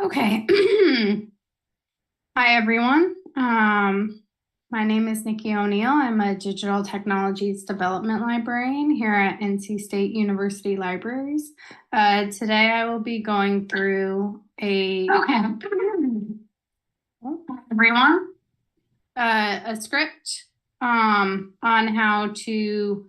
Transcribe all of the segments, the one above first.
Okay. Hi, everyone. My name is Niqui O'Neill. I'm a digital technologies development librarian here at NC State University Libraries. Today I will be going through everyone a script on how to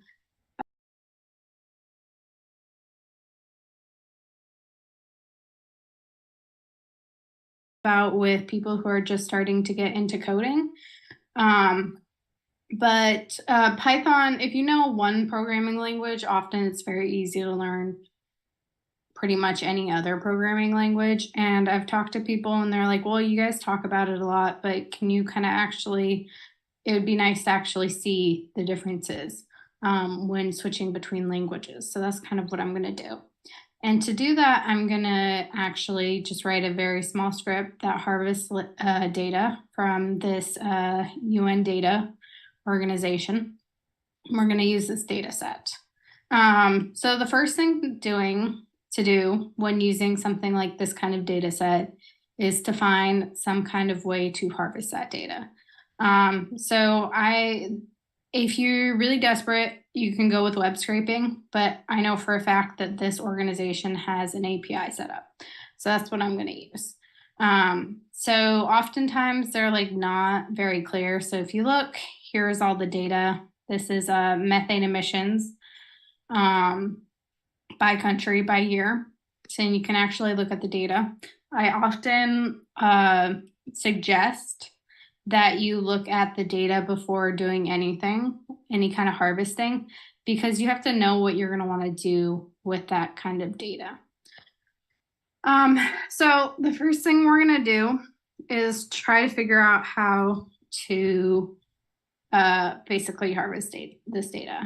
about with people who are just starting to get into coding. But Python, if you know one programming language, often it's very easy to learn pretty much any other programming language. And I've talked to people and they're like, well, you guys talk about it a lot, but can you kind of actually, it would be nice to actually see the differences when switching between languages. So that's kind of what I'm going to do. And to do that, I'm going to actually just write a very small script that harvests data from this UN data organization. We're going to use this data set. So the first thing to do when using something like this kind of data set is to find some kind of way to harvest that data. If you're really desperate, you can go with web scraping, but I know for a fact that this organization has an API set up. So that's what I'm going to use. So oftentimes they're like not very clear. So if you look, here's all the data. This is methane emissions by country, by year. So you can actually look at the data. I often suggest that you look at the data before doing anything, any kind of harvesting, because you have to know what you're going to want to do with that kind of data. So the first thing we're going to do is try to figure out how to basically harvest this data.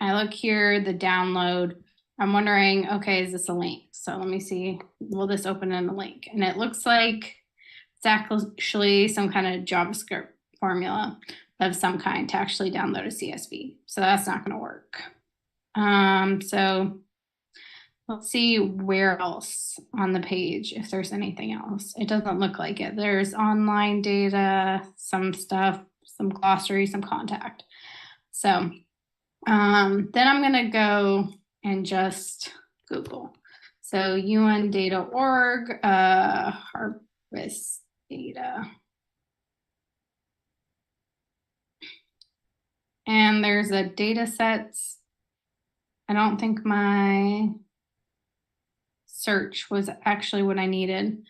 I look here, the download. I'm wondering, okay, is this a link? So let me see, will this open in a link? And it looks like it's actually some kind of JavaScript formula of some kind to actually download a CSV. So that's not going to work. So let's see where else on the page, if there's anything else. It doesn't look like it. There's online data, some stuff, some glossary, some contact. So then I'm going to go and just Google. So un.data.org, harvest data. And there's a data sets. I don't think my search was actually what I needed.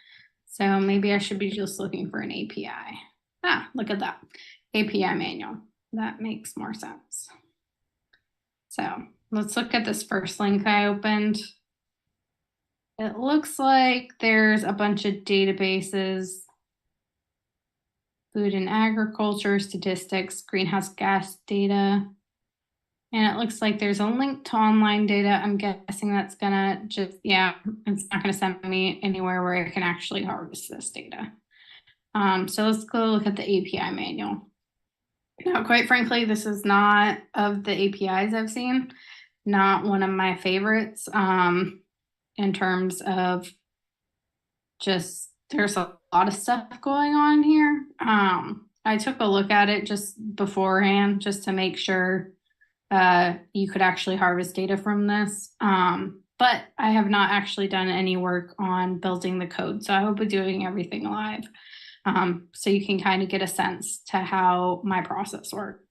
So maybe I should be just looking for an API. Look at that. API manual. That makes more sense. So let's look at this first link I opened. It looks like there's a bunch of databases, food and agriculture, statistics, greenhouse gas data. And it looks like there's a link to online data. I'm guessing that's gonna just, it's not gonna send me anywhere where I can actually harvest this data. So let's go look at the API manual. Now, quite frankly, this is not of the APIs I've seen, not one of my favorites in terms of just, there's a lot of stuff going on here. I took a look at it just beforehand just to make sure you could actually harvest data from this. But I have not actually done any work on building the code. So I will be doing everything live. So you can kind of get a sense to how my process works.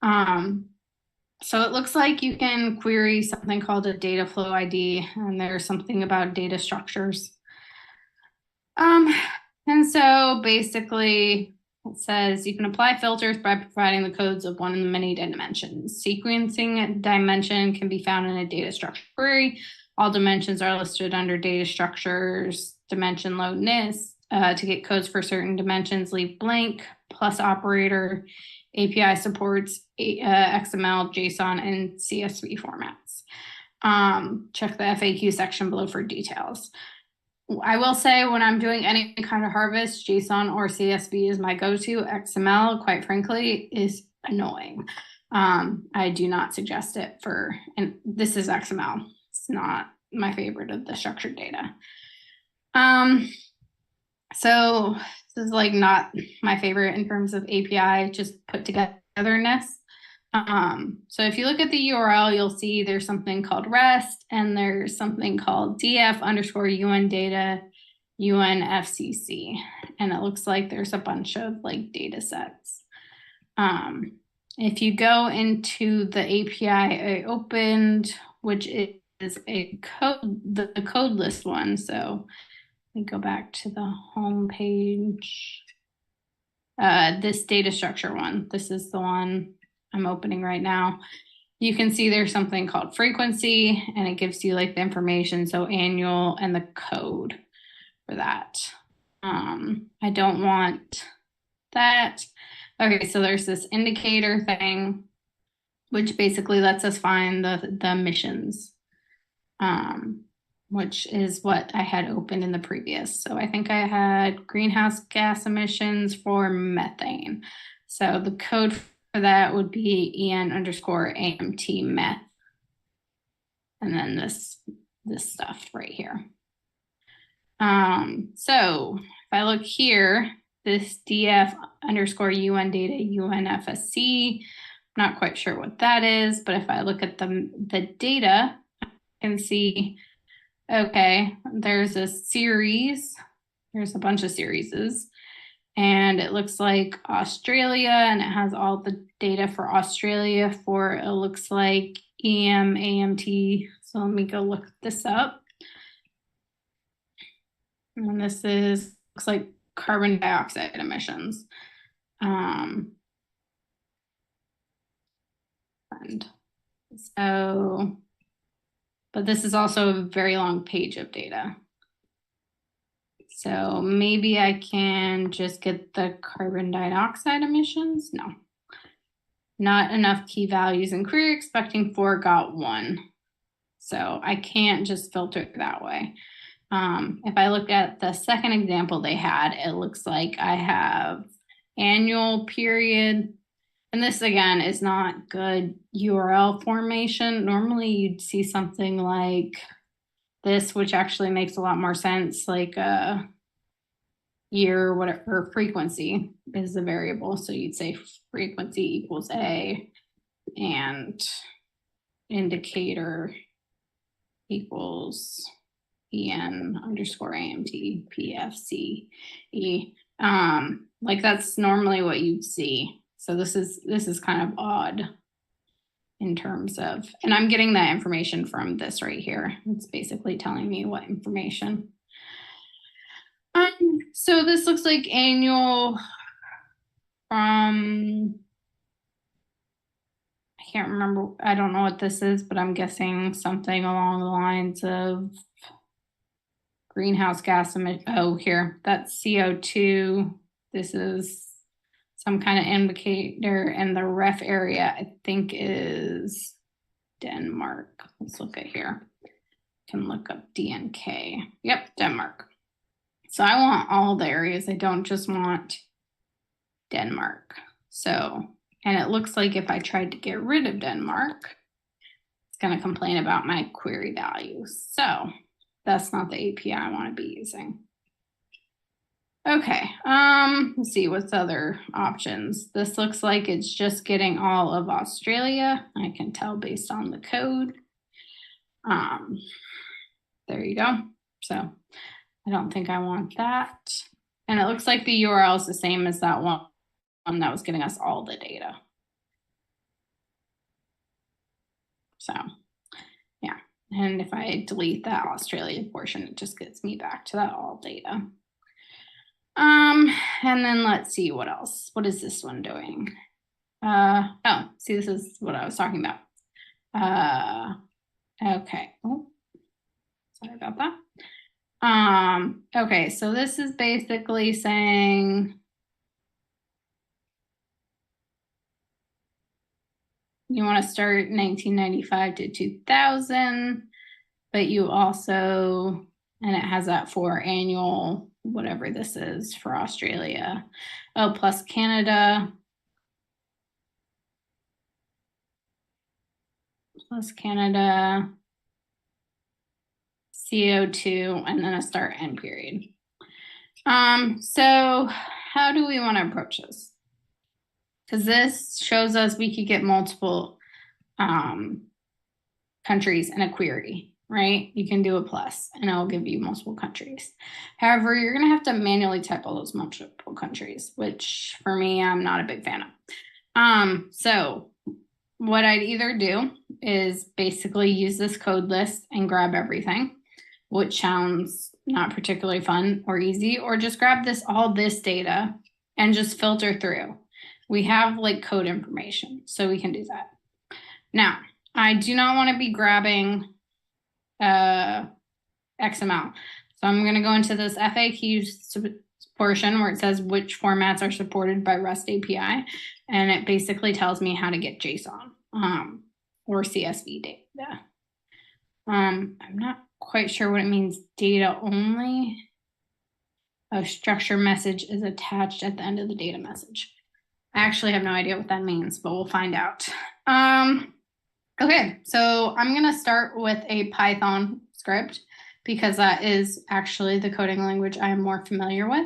So it looks like you can query something called a data flow ID, and there's something about data structures. And so basically it says you can apply filters by providing the codes of one of the many dimensions. Sequencing dimension can be found in a data structure query. All dimensions are listed under data structures, dimension load NIST. To get codes for certain dimensions, leave blank, plus operator. API supports XML, JSON, and CSV formats. Check the FAQ section below for details. I will say when I'm doing any kind of harvest, JSON or CSV is my go-to. XML, quite frankly, is annoying. I do not suggest it and this is XML. It's not my favorite of the structured data. So this is like not my favorite in terms of API, just put togetherness. So if you look at the URL, you'll see there's something called REST and there's something called df underscore UN data UNFCC. And it looks like there's a bunch of like data sets. If you go into the API I opened, which is a code, the code list one. So let me go back to the home page. This data structure one, this is the one I'm opening right now. You can see there's something called frequency and it gives you like the information. So annual and the code for that. I don't want that. Okay, so there's this indicator thing, which basically lets us find the emissions, which is what I had opened in the previous. So I think I had greenhouse gas emissions for methane. So the code for that would be en underscore amt meth. And then this stuff right here. So if I look here, this df underscore UN data UNFSC, I'm not quite sure what that is, but if I look at the data, I can see, okay, there's a series, there's a bunch of series, and it looks like Australia, and it has all the data for Australia for, it looks like AMT. So let me go look this up. And this looks like carbon dioxide emissions. And so, but this is also a very long page of data. So maybe I can just get the carbon dioxide emissions. No, not enough key values in query, expecting 4, got 1. So I can't just filter that way. If I look at the second example they had, it looks like I have annual period. And this again is not good URL formation. Normally you'd see something like this, which actually makes a lot more sense, like a year, whatever, frequency is the variable. So you'd say frequency equals A and indicator equals en underscore amt pfce. Like that's normally what you'd see. So this is kind of odd in terms of, and I'm getting that information from this right here. It's basically telling me what information. So this looks like annual from, I can't remember, I don't know what this is, but I'm guessing something along the lines of greenhouse gas emission. Oh, here, that's CO2. This is some kind of indicator, and the ref area, I think, is Denmark. Let's look at here. Can look up DNK. Yep, Denmark. So I want all the areas. I don't just want Denmark. So, and it looks like if I tried to get rid of Denmark, it's going to complain about my query values. So that's not the API I want to be using. Okay, let's see what's other options. This looks like it's just getting all of Australia. I can tell based on the code. There you go. So I don't think I want that. And it looks like the URL is the same as that one that was giving us all the data. So yeah, and if I delete that Australia portion, it just gets me back to that all data. And then let's see what else. What is this one doing? Oh, see, this is what I was talking about. Okay. Oh, sorry about that. Okay, so this is basically saying you want to start 1995 to 2000, but you also, and it has that for annual, whatever this is for Australia. Oh, plus Canada. Plus Canada. CO2, and then a start end period. So how do we want to approach this? Because this shows us we could get multiple countries in a query, right? You can do a plus and it'll give you multiple countries. However, you're going to have to manually type all those multiple countries, which for me, I'm not a big fan of. So what I'd either do is basically use this code list and grab everything, which sounds not particularly fun or easy, or just grab all this data and just filter through. We have like code information, so we can do that. Now, I do not want to be grabbing XML. So I'm going to go into this FAQ portion where it says which formats are supported by REST API. And it basically tells me how to get JSON or CSV data. I'm not quite sure what it means, data only. A structure message is attached at the end of the data message. I actually have no idea what that means, but we'll find out. Okay, so I'm going to start with a Python script because that is actually the coding language I am more familiar with.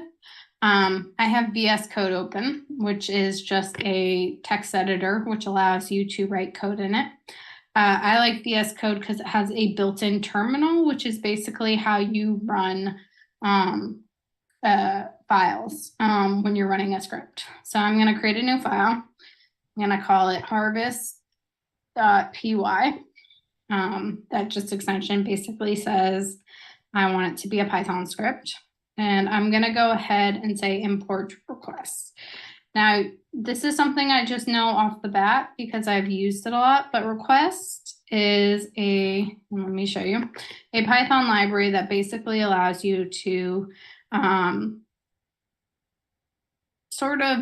I have VS Code open, which is just a text editor, which allows you to write code in it. I like VS Code because it has a built-in terminal, which is basically how you run files when you're running a script. So I'm going to create a new file. I'm going to call it harvest.py. That just extension basically says I want it to be a Python script. And I'm going to go ahead and say import requests. Now, this is something I just know off the bat because I've used it a lot, but request is let me show you, a Python library that basically allows you to sort of,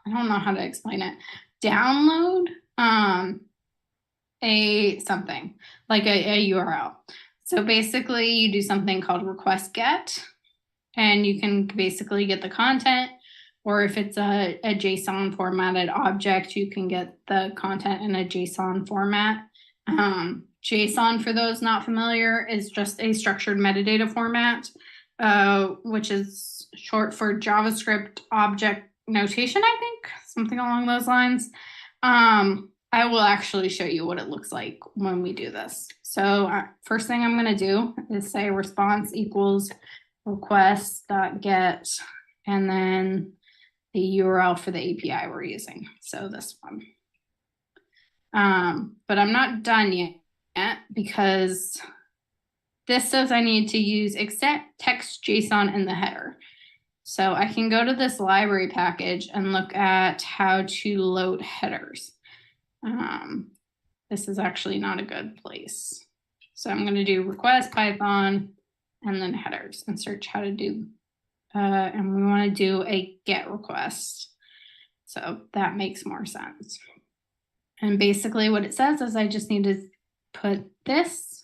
I don't know how to explain it, download something like a URL. So basically you do something called request get, and you can basically get the content, or if it's a JSON formatted object, you can get the content in a JSON format. JSON, for those not familiar, is just a structured metadata format, which is short for JavaScript object notation, I think, something along those lines. I will actually show you what it looks like when we do this. So first thing I'm going to do is say response equals request.get, and then the URL for the API we're using. So this one. But I'm not done yet because this says I need to use except text JSON in the header. So I can go to this library package and look at how to load headers. This is actually not a good place. So I'm going to do request Python and then headers and search how to do, and we want to do a get request. So that makes more sense. And basically what it says is I just need to put this,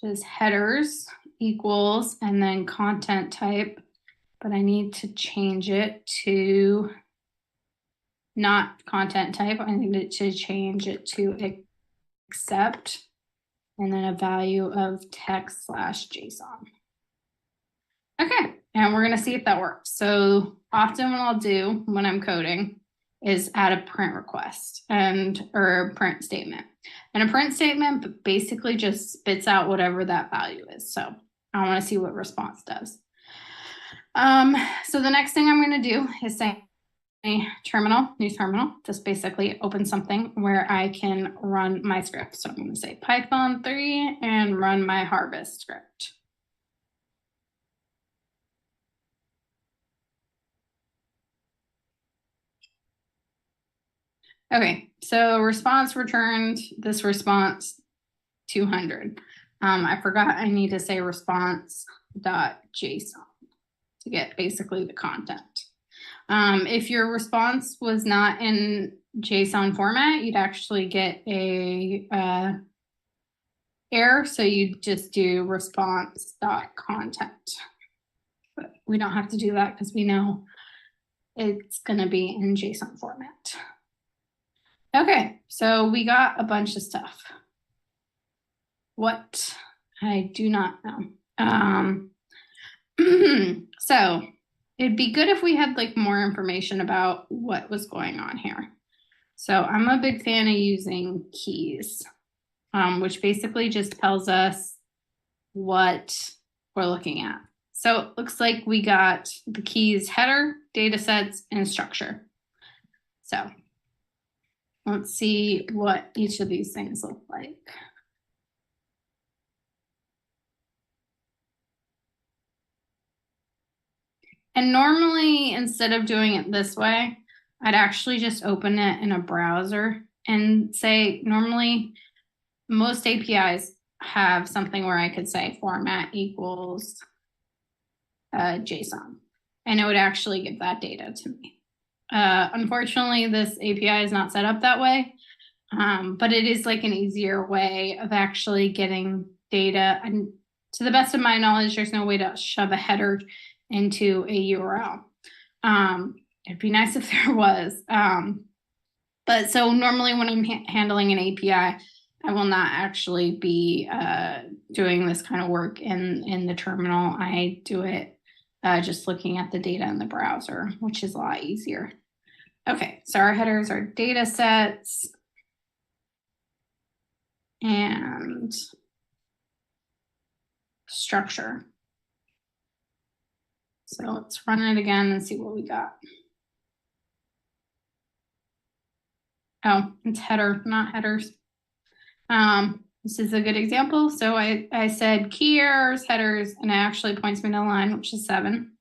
which is headers equals, and then content type, but I need to change it to not content type. I need to change it to accept, and then a value of text/JSON. Okay, and we're gonna see if that works. So often what I'll do when I'm coding is add a print request or a print statement. And a print statement basically just spits out whatever that value is. So I wanna see what response does. So the next thing I'm gonna do is say new terminal, just basically open something where I can run my script. So I'm going to say Python 3 and run my harvest script. Okay, so response returned this response 200. I forgot I need to say response.json to get basically the content. If your response was not in JSON format, you'd actually get a error. So you just do response.content. But we don't have to do that because we know it's going to be in JSON format. Okay, so we got a bunch of stuff. What I do not know. So it'd be good if we had like more information about what was going on here. So I'm a big fan of using keys, which basically just tells us what we're looking at. So it looks like we got the keys header, data sets, and structure. So let's see what each of these things look like. And normally, instead of doing it this way, I'd actually just open it in a browser and say, normally, most APIs have something where I could say format equals JSON, and it would actually give that data to me. Unfortunately, this API is not set up that way, but it is like an easier way of actually getting data. And to the best of my knowledge, there's no way to shove a header into a URL. It'd be nice if there was. But so normally when I'm handling an API, I will not actually be doing this kind of work in the terminal. I do it just looking at the data in the browser, which is a lot easier. Okay, so our headers are data sets and structure. So let's run it again and see what we got. Oh, it's header, not headers. This is a good example. So I said key errors, headers, and it actually points me to the line, which is 7.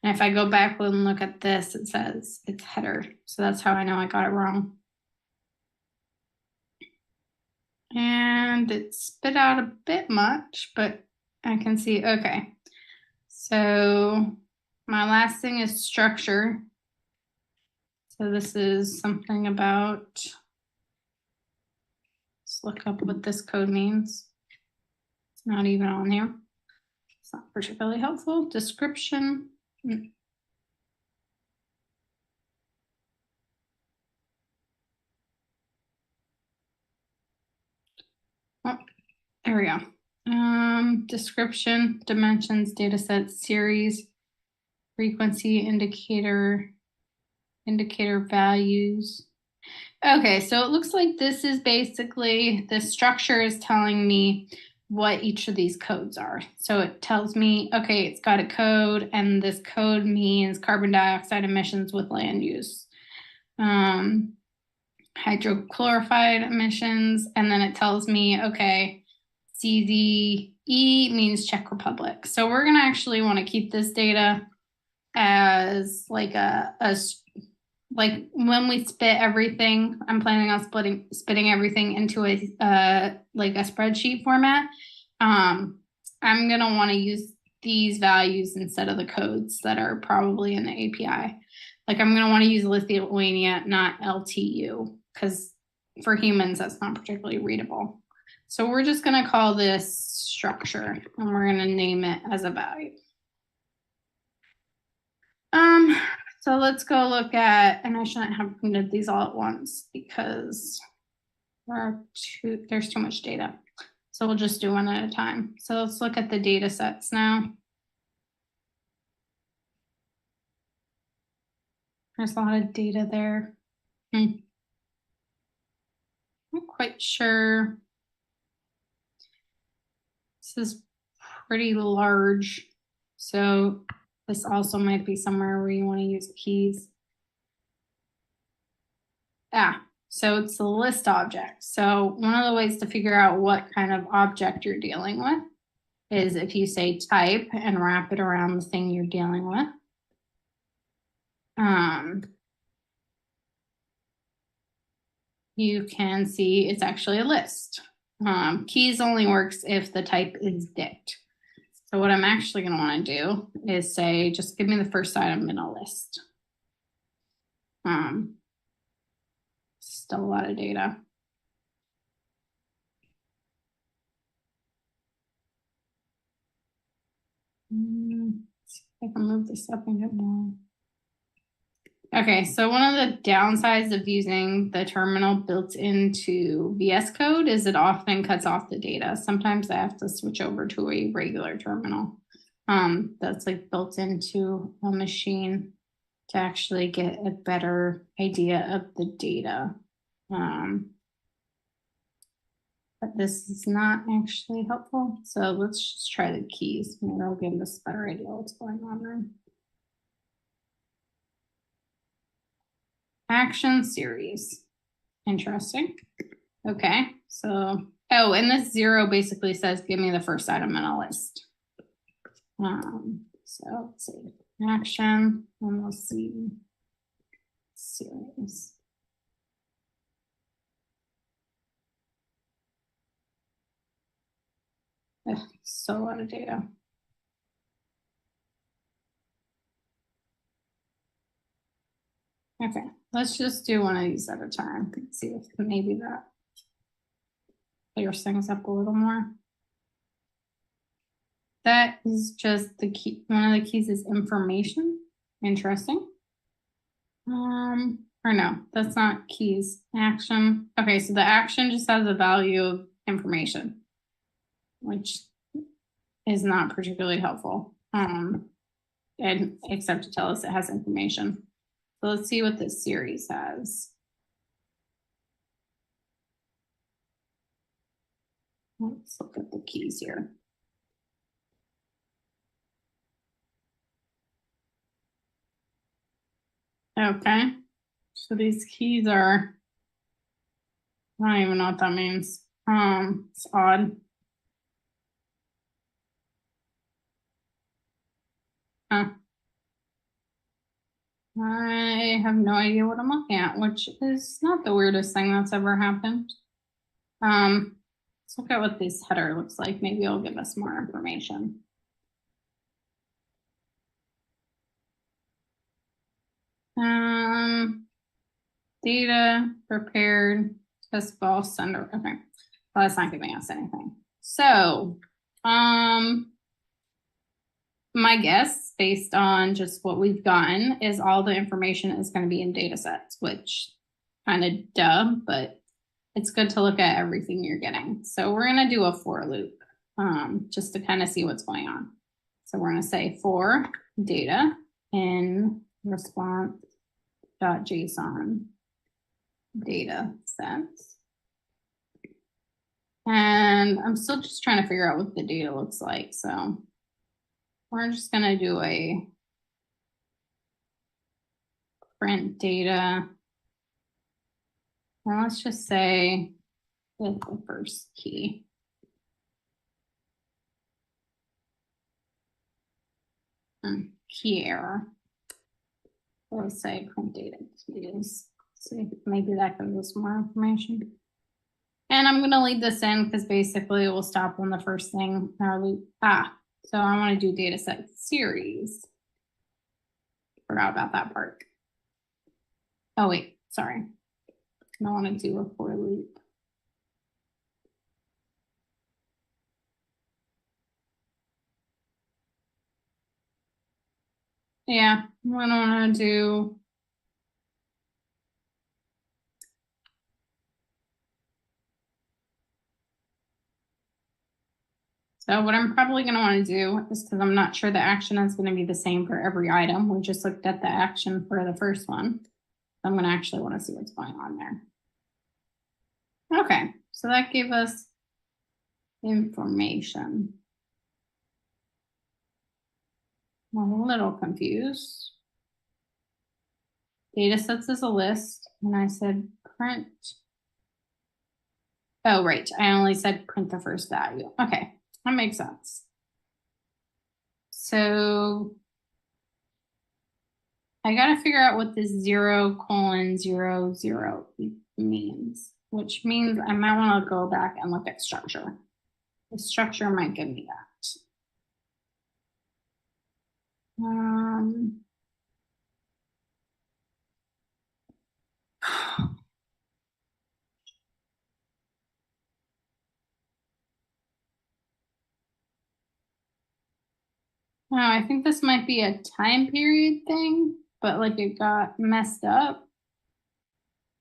And if I go back and look at this, it says it's header. So that's how I know I got it wrong. And it spit out a bit much, but I can see, okay. So my last thing is structure. So this is something about, let's look up what this code means. It's not even on here. It's not particularly helpful. Description. Oh, there we go. Description, dimensions, data sets, series, frequency, indicator values. Okay, so it looks like this is basically, the structure is telling me what each of these codes are. So it tells me, okay, it's got a code, and this code means carbon dioxide emissions with land use. Hydrochlorified emissions, and then it tells me, okay, CZE means Czech Republic. So we're gonna actually want to keep this data as like like when we spit everything, I'm planning on spitting everything into a like a spreadsheet format. I'm gonna want to use these values instead of the codes that are probably in the API. Like I'm gonna want to use Lithuania, not LTU, because for humans that's not particularly readable. So we're just gonna call this structure, and we're gonna name it as a value. So let's go look at, and I shouldn't have printed these all at once because there's too much data. So we'll just do one at a time. So let's look at the data sets now. There's a lot of data there. I'm not quite sure. This is pretty large. So this also might be somewhere where you want to use keys. So it's a list object. So one of the ways to figure out what kind of object you're dealing with is if you say type and wrap it around the thing you're dealing with. You can see it's actually a list. Keys only works if the type is dict. So what I'm actually going to want to do is say, just give me the first item in a list. Still a lot of data. I can move this up and get more. Okay, so one of the downsides of using the terminal built into VS Code is it often cuts off the data. Sometimes I have to switch over to a regular terminal that's like built into a machine to actually get a better idea of the data. But this is not actually helpful. So let's just try the keys. Maybe I'll give us a better idea what's going on there. Action series. Interesting. Okay, so, oh, and this 0 basically says, give me the first item in a list. So let's see, action, and we'll see series. Ugh, so a lot of data. Okay, let's just do one of these at a time. See if maybe that clears things up a little more. That is just the key. One of the keys is information. Interesting. Or no, that's not keys. Action. Okay, so the action just has the value of information, which is not particularly helpful. And except to tell us it has information. So let's see what this series has. Let's look at the keys here. Okay, so these keys are, I don't even know what that means. It's odd. Huh. I have no idea what I'm looking at, which is not the weirdest thing that's ever happened. Let's look at what this header looks like. Maybe it'll give us more information. Data prepared, test ball sender. Okay, well, that's not giving us anything. So, my guess, based on just what we've gotten, is all the information is going to be in data sets, which kind of dumb, but it's good to look at everything you're getting. So we're going to do a for loop just to kind of see what's going on. So we're going to say for data in response.json data sets. And I'm still just trying to figure out what the data looks like. So we're just going to do a print data. And let's just say with the first key. Key error. Let's say print data keys. See, maybe that gives us more information. And I'm going to leave this in because basically it will stop on the first thing in our loop. So I want to do data set series. Forgot about that part. Oh, wait, sorry. I want to do a for loop. Yeah, what I want to do. So what I'm probably going to want to do is, because I'm not sure the action is going to be the same for every item. We just looked at the action for the first one. I'm going to actually want to see what's going on there. Okay, so that gave us information. I'm a little confused. Data sets is a list, and I said print. Oh, right, I only said print the first value. Okay, that makes sense. So I got to figure out what this 0:00 means, which means I might want to go back and look at structure. The structure might give me that. Oh, I think this might be a time period thing. but like it got messed up.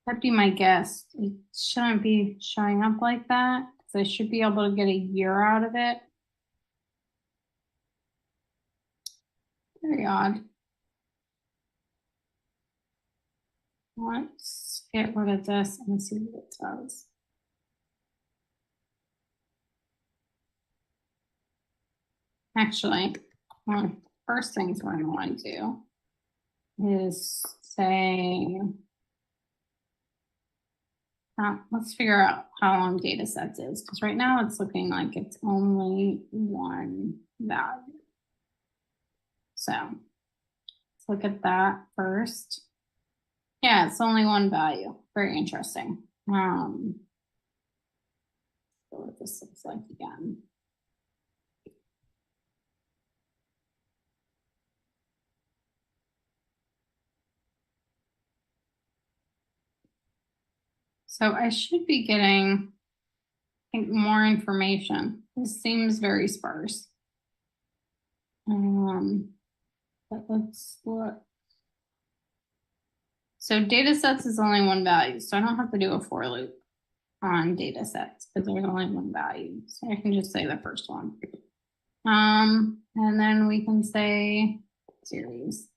That'd be my guess. It shouldn't be showing up like that. So I should be able to get a year out of it. Very odd. Let's get rid of this and see what it does. Actually, one of the first things we're going to want to do is say, let's figure out how long data sets is, because right now it's looking like it's only one value. So let's look at that first. Yeah, it's only one value. Very interesting. So what this looks like again. So I should be getting, I think, more information. This seems very sparse. But let's look. So data sets is only one value, so I don't have to do a for loop on data sets because there's only one value. So I can just say the first one. And then we can say series.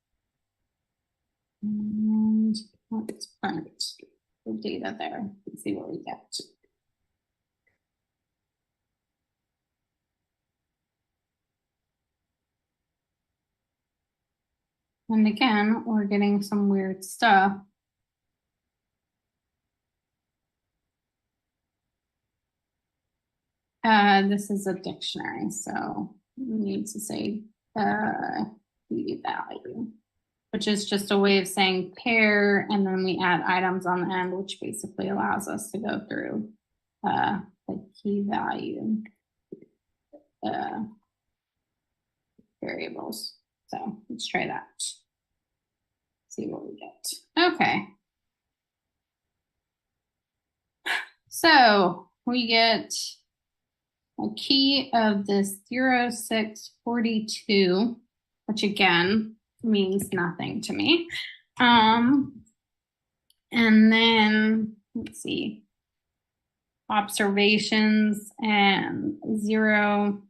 And let's print the data there and see what we get. And again, we're getting some weird stuff. This is a dictionary, so we need to say the value, which is just a way of saying pair, and then we add items on the end, which basically allows us to go through the key value variables. So let's try that. See what we get. Okay. So we get a key of this 0642, which again means nothing to me. And then let's see, observations and 0.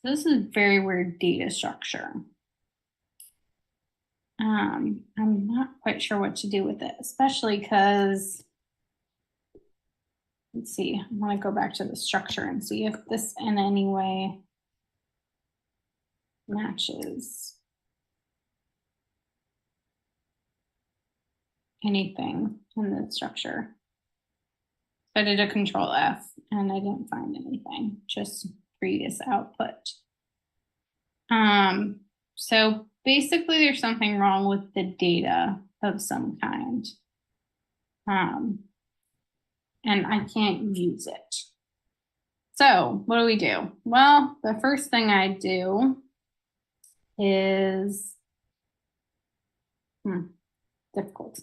This is very weird data structure. I'm not quite sure what to do with it, especially because, let's see, I want to go back to the structure and see if this in any way matches anything in the structure. I did a control F and I didn't find anything, just previous output. So basically there's something wrong with the data of some kind. And I can't use it. So what do? Well, the first thing I do is difficult.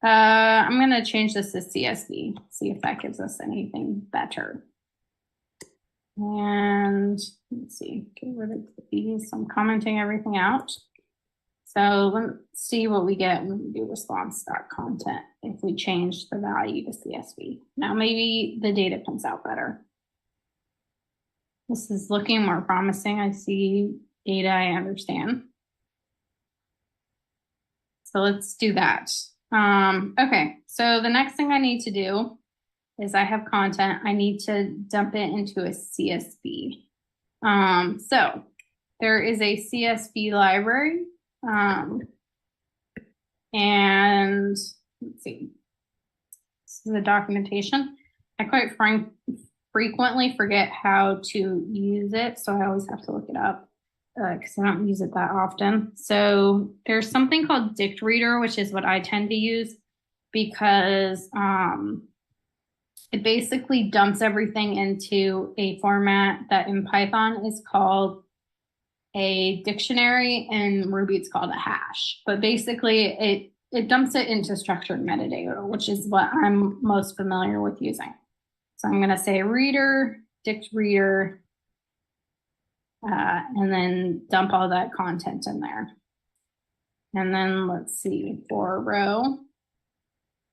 I'm going to change this to CSV, see if that gives us anything better. And let's see, get rid of these. I'm commenting everything out. So let's see what we get when we do response.content if we change the value to CSV. Now maybe the data comes out better. This is looking more promising. I see data I understand. So let's do that. Okay, so the next thing I need to do is I have content. I need to dump it into a CSV. So there is a CSV library. And let's see, this is the documentation. I quite frequently forget how to use it, so I always have to look it up because I don't use it that often. So there's something called Dict Reader, which is what I tend to use because it basically dumps everything into a format that in Python is called a dictionary, and Ruby it's called a hash. But basically it dumps it into structured metadata, which is what I'm most familiar with using. So I'm going to say reader, dict reader, and then dump all that content in there. And then let's see, for row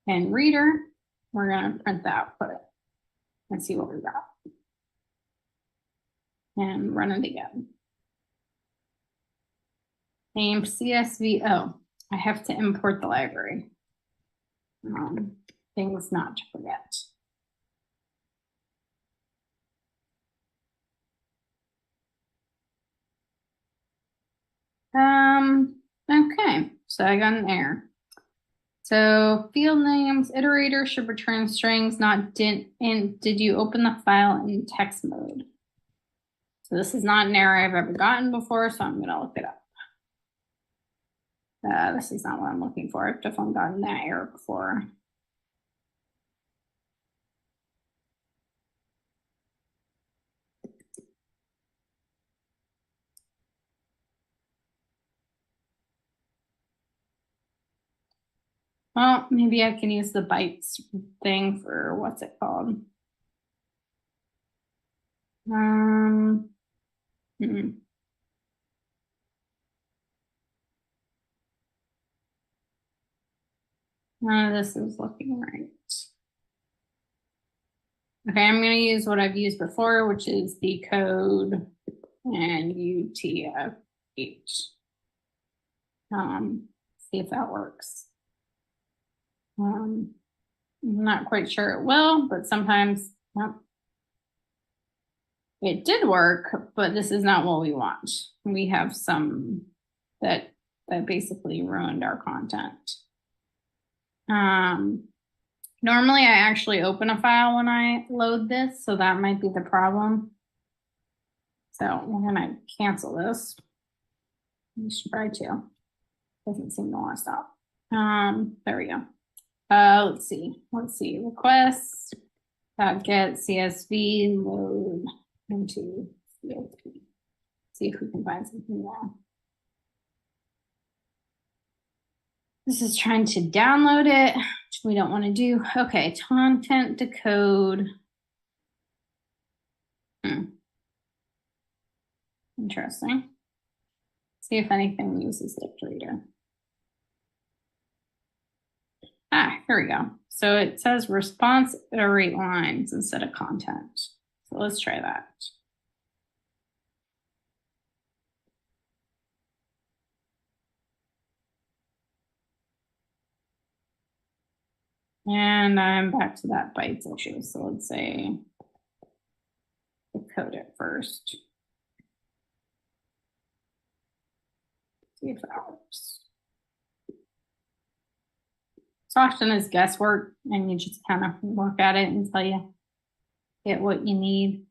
and reader, we're going to print the output and see what we got. And run it again. Name CSV. Oh, I have to import the library. Things not to forget. Okay, so I got an error. So field names, iterator should return strings, not did you open the file in text mode? So this is not an error I've ever gotten before, so I'm gonna look it up. This is not what I'm looking for. I've definitely gotten that error before. Well, maybe I can use the bytes thing for what's it called? Hmm. None of this is looking right. Okay, I'm going to use what I've used before, which is decode and UTF-8. See if that works. I'm not quite sure it will, but sometimes it did work, but this is not what we want. We have some that basically ruined our content. Normally I actually open a file when I load this, so that might be the problem. So we're gonna cancel this. We should try to. Doesn't seem to want to stop. There we go. Let's see. Request get CSV load into CSV. See if we can find something there. This is trying to download it, which we don't want to do. Okay, content decode. Interesting. See if anything uses iterator. Here we go. So it says response iterate lines instead of content. So let's try that. And I'm back to that bytes issue. So let's say decode it first. See if that works. So often it's guesswork, and you just kind of work at it until you get what you need.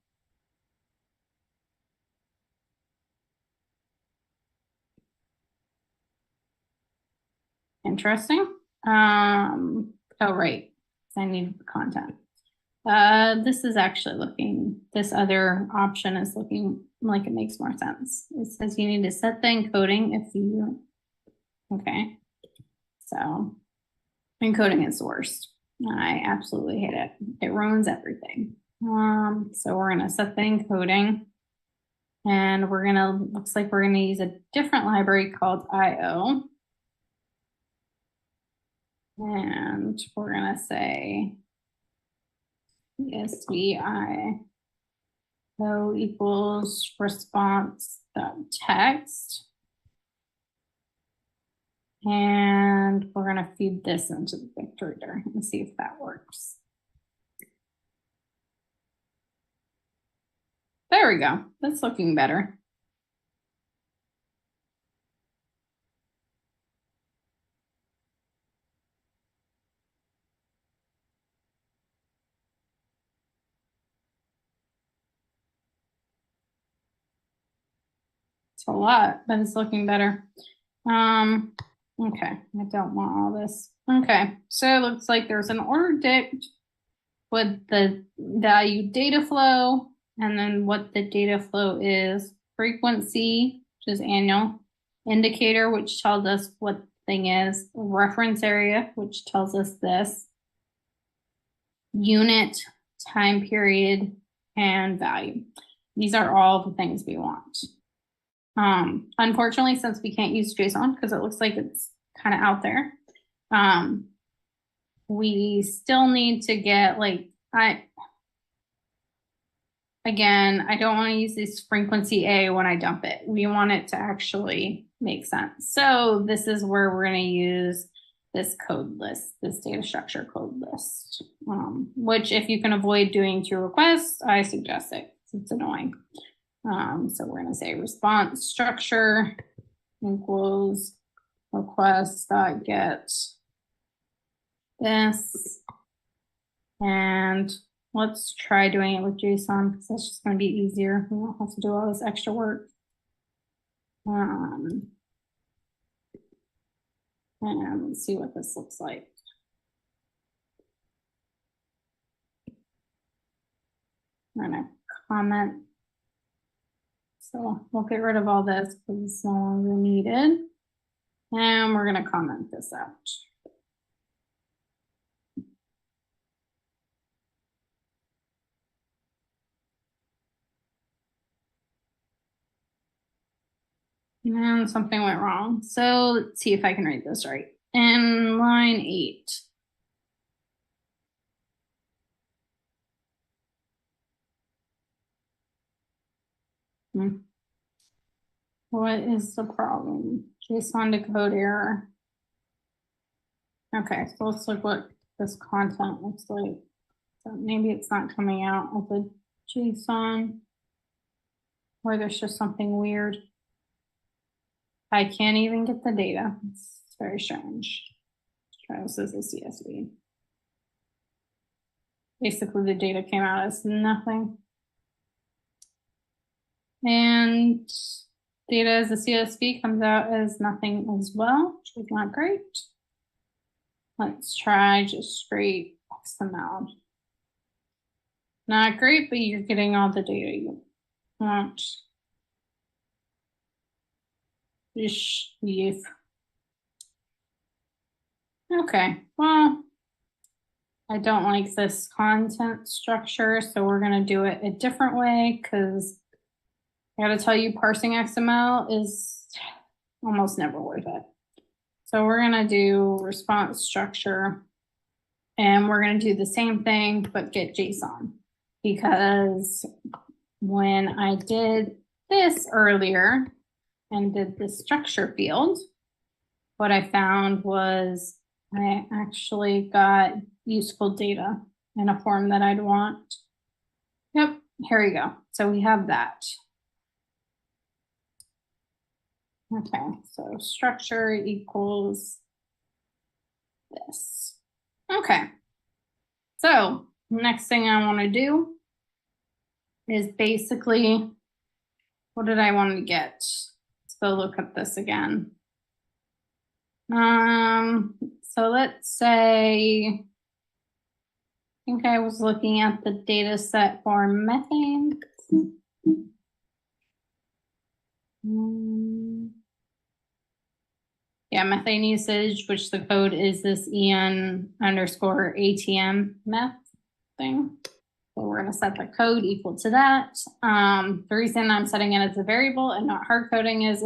Interesting. Oh, right. I need content. This is actually looking, this other option is looking like it makes more sense. It says you need to set the encoding if you, okay. So encoding is the worst. I absolutely hate it. It ruins everything. So we're gonna set the encoding, and we're gonna, looks like we're gonna use a different library called IO. And we're gonna say SVI O equals response text. And we're gonna feed this into the iterator and see if that works. There we go. That's looking better. It's a lot, but it's looking better. Okay, I don't want all this. Okay, so it looks like there's an order dict with the value data flow, and then what the data flow is, frequency, which is annual, indicator, which tells us what the thing is, reference area, which tells us this, unit, time period, and value. These are all the things we want. Unfortunately, since we can't use JSON because it looks like it's kind of out there, we still need to get like, again, I don't want to use this frequency A when I dump it. We want it to actually make sense. So this is where we're going to use this code list, this data structure code list, which if you can avoid doing 2 requests, I suggest it. It's annoying. So we're going to say response structure equals request.get this. And let's try doing it with JSON because that's just going to be easier. We won't have to do all this extra work. And let's see what this looks like. I'm going to comment. So we'll get rid of all this because it's no longer needed. And we're going to comment this out. And something went wrong. So let's see if I can read this right. In line 8. What is the problem? JSON decode error. Okay, so let's look what this content looks like. So maybe it's not coming out with a JSON, or there's just something weird. I can't even get the data. It's very strange. Let's try this as a CSV. Basically, the data came out as nothing. And data as a CSV comes out as nothing as well, which is not great. Let's try just straight XML. Not great, but you're getting all the data you want. Yes. Okay, well, I don't like this content structure, so we're going to do it a different way because I got to tell you, parsing XML is almost never worth it. So we're going to do response structure, and we're going to do the same thing, but get JSON. Because when I did this earlier and did the structure field, what I found was I actually got useful data in a form that I'd want. Yep, here we go. So we have that. Okay, so structure equals this. Okay, so next thing I want to do is basically, what did I want to get? Let's go look at this again. So let's say, I think I was looking at the data set for methane. Yeah, methane usage, which the code is this en_ATM meth thing. So we're going to set the code equal to that. The reason I'm setting it as a variable and not hard coding is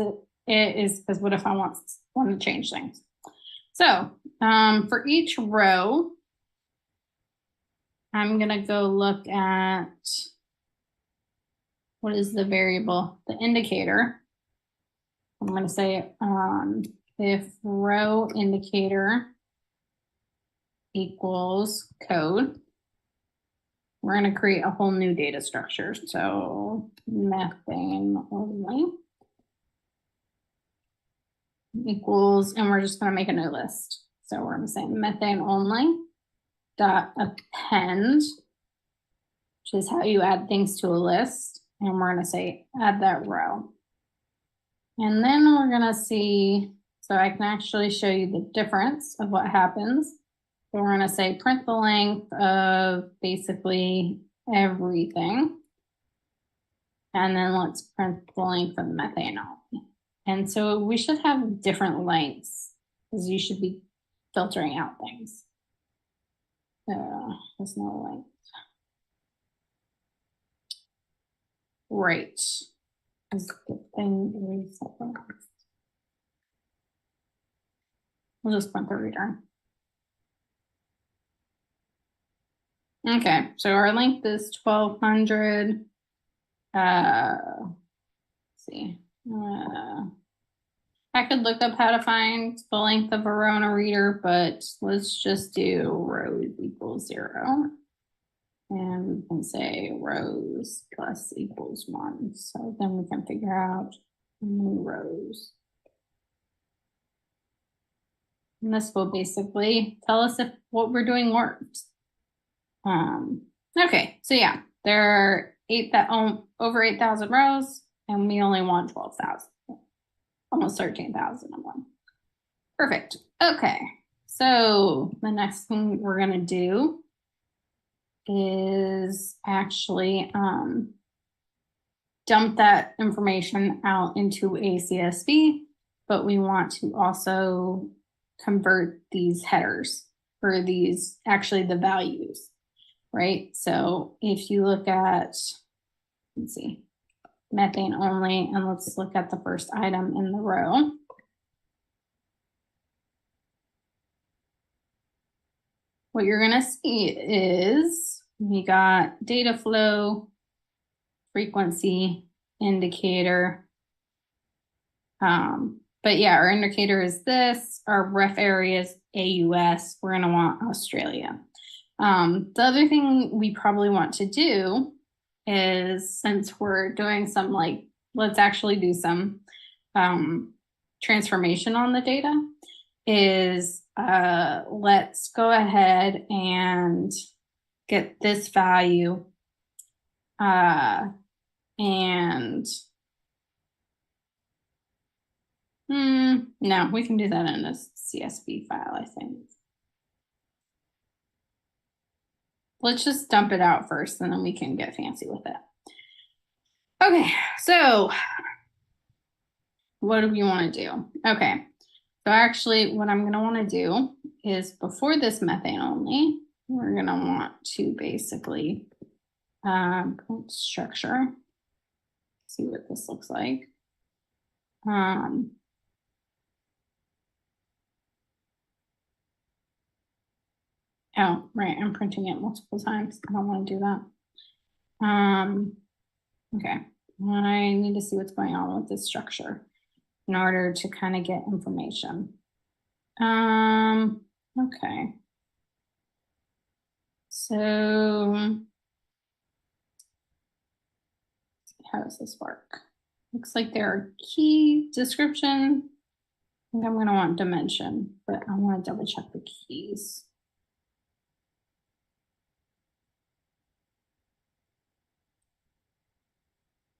because what if I want to change things? So for each row, I'm going to go look at what is the variable, the indicator. I'm going to say if row indicator equals code, we're going to create a whole new data structure. So methane only equals, and we're just going to make a new list. So we're going to say methane only dot append, which is how you add things to a list. And we're going to say add that row. And then we're going to see, so I can actually show you the difference of what happens. So we're going to say print the length of basically everything. And then let's print the length of the methane only. And so we should have different lengths because you should be filtering out things. There's no length. Right. Because the thing is summarized. We'll just print the return. Okay, so our length is 1200. Let's see. I could look up how to find the length of a row in a reader, but let's just do rows equals 0. And we can say rows plus equals 1. So then we can figure out how many rows. And this will basically tell us if what we're doing works. Okay, so yeah, there are over 8,000 rows, and we only want 12,000, almost 13,000 of them. Perfect. Okay, so the next thing we're gonna do is actually dump that information out into a CSV, but we want to also convert these headers for these, actually the values, right? So if you look at, let's see, methane only, and let's look at the first item in the row. What you're gonna see is we got data flow, frequency, indicator. But yeah, our indicator is this, our ref area is AUS, we're gonna want Australia. The other thing we probably want to do is, since we're doing some let's actually do some transformation on the data, is let's go ahead and get this value and no, we can do that in a CSV file, I think. Let's just dump it out first, and then we can get fancy with it. Okay, so what do we want to do? Okay, so actually what I'm going to want to do is, before this methane only, we're going to want to basically structure, see what this looks like. Oh, right, I'm printing it multiple times. I don't want to do that. Okay, I need to see what's going on with this structure in order to kind of get information. Okay. So how does this work? Looks like there are key description. I think I'm going to want dimension, but I want to double check the keys.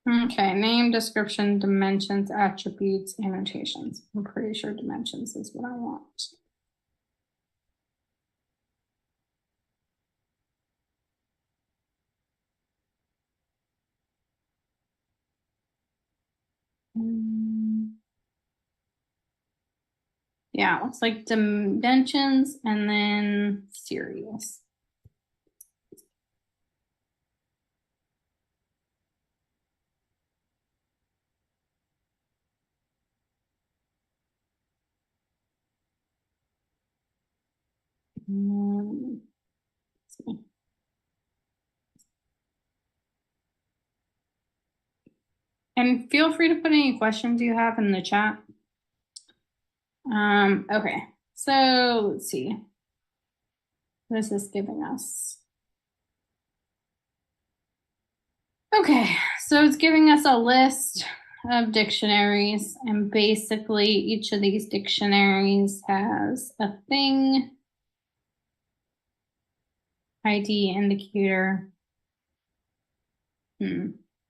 Okay, name, description, dimensions, attributes, annotations. I'm pretty sure dimensions is what I want. Yeah, it looks like dimensions and then series. And feel free to put any questions you have in the chat. Okay, so let's see. What is this giving us? Okay, so it's giving us a list of dictionaries, and basically each of these dictionaries has a thing, ID, indicator,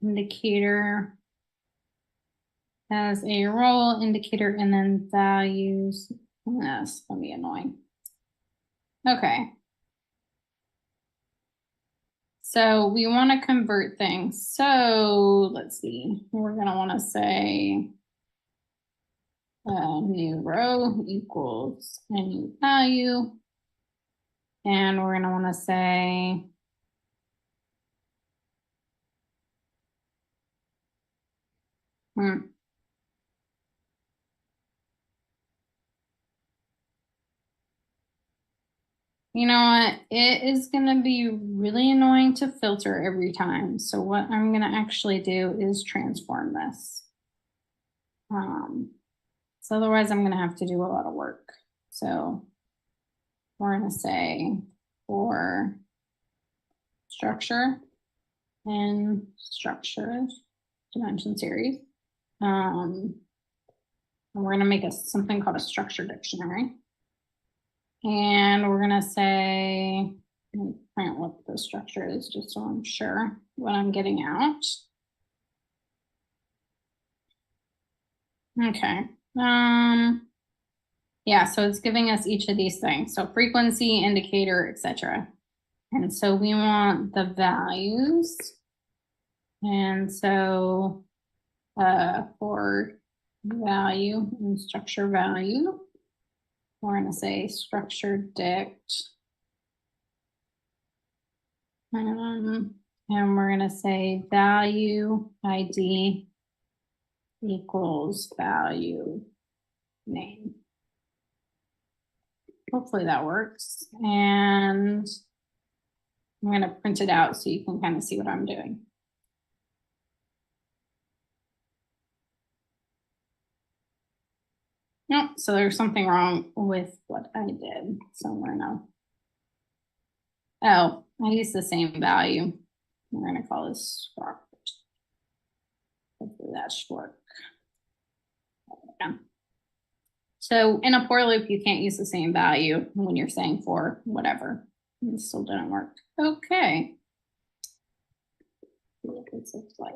indicator has a role, indicator, and then values. That's gonna be annoying. Okay. So we want to convert things. So let's see, we're going to want to say new row equals a new value. And we're going to want to say Hmm. You know what? It is going to be really annoying to filter every time. So what I'm going to actually do is transform this. So otherwise I'm going to have to do a lot of work. So we're going to say for structure and structures dimension series. And we're going to make something called a structure dictionary. And we're going to say, print what the structure is just so I'm sure what I'm getting out. Okay. Yeah, so it's giving us each of these things. So frequency, indicator, etc. And so we want the values. And so for value and structure value, we're going to say structure dict. And we're going to say value ID equals value name. Hopefully that works. And I'm going to print it out so you can kind of see what I'm doing. Nope, so there's something wrong with what I did somewhere now. Oh, I used the same value. We're going to call this struct. Hopefully that should work. Yeah. So in a for loop, you can't use the same value when you're saying for whatever. It still didn't work. Okay. What this looks like.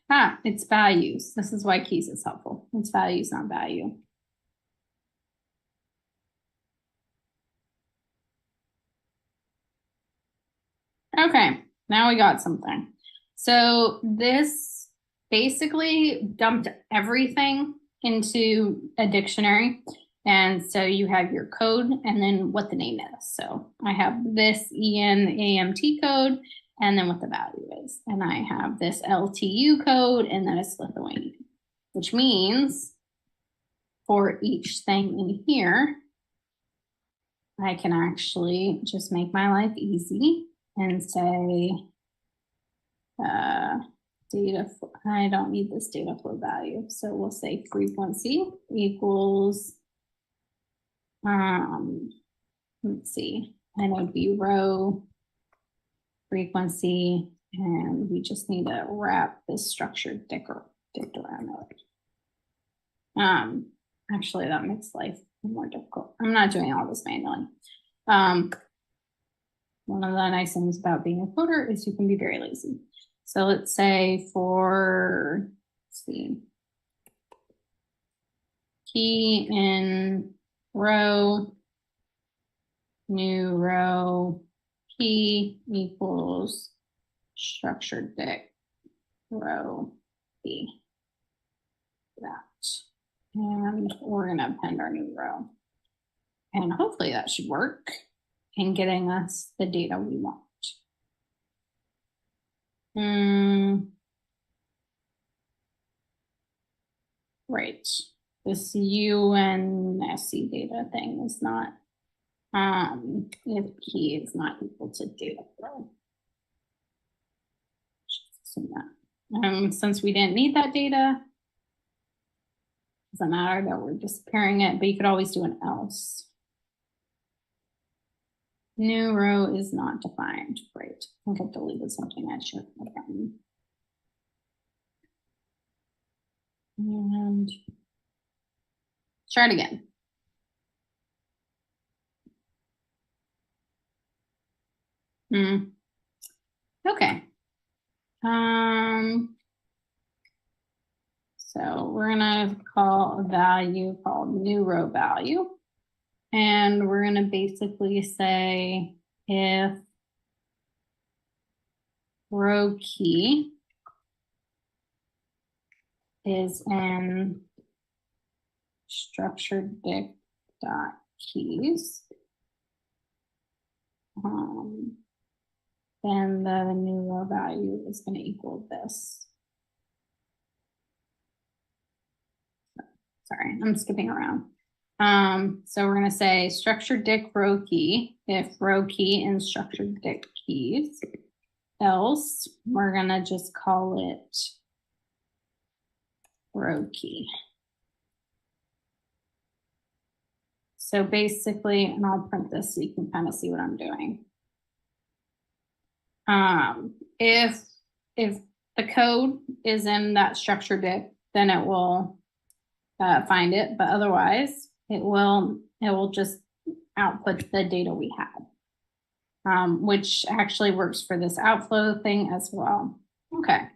Ah, it's values. This is why keys is helpful. It's values, not value. Okay, now we got something. So this basically dumped everything into a dictionary. And so you have your code and then what the name is. So I have this ENAMT code and then what the value is. And I have this LTU code and then it's Lithuanian, which means for each thing in here, I can actually just make my life easy and say data, I don't need this data flow value. So we'll say frequency equals, let's see, and it would be row frequency, and we just need to wrap this structured dict around it. Actually, that makes life more difficult. I'm not doing all this manually. One of the nice things about being a coder is you can be very lazy. So let's say for, let's see, key in row, new row, key equals structured dict row B. That. And we're going to append our new row. And hopefully that should work in getting us the data we want. Right. This UNSC data thing is not, if key is not equal to data flow. Assume that. Since we didn't need that data, doesn't matter that we're disappearing it, but you could always do an else. New row is not defined. Right. I think I've deleted something I should have done. And try it again. Okay. So we're gonna call a value called new row value. And we're gonna basically say if row key is in structured dict dot keys, then the new row value is going to equal this. Sorry, I'm skipping around. So we're going to say structured dict row key if row key and structured dict keys. Else, we're going to just call it row key. So basically, and I'll print this so you can kind of see what I'm doing. If the code is in that structured dict, then it will find it, but otherwise it will just output the data we had, which actually works for this outflow thing as well. Okay,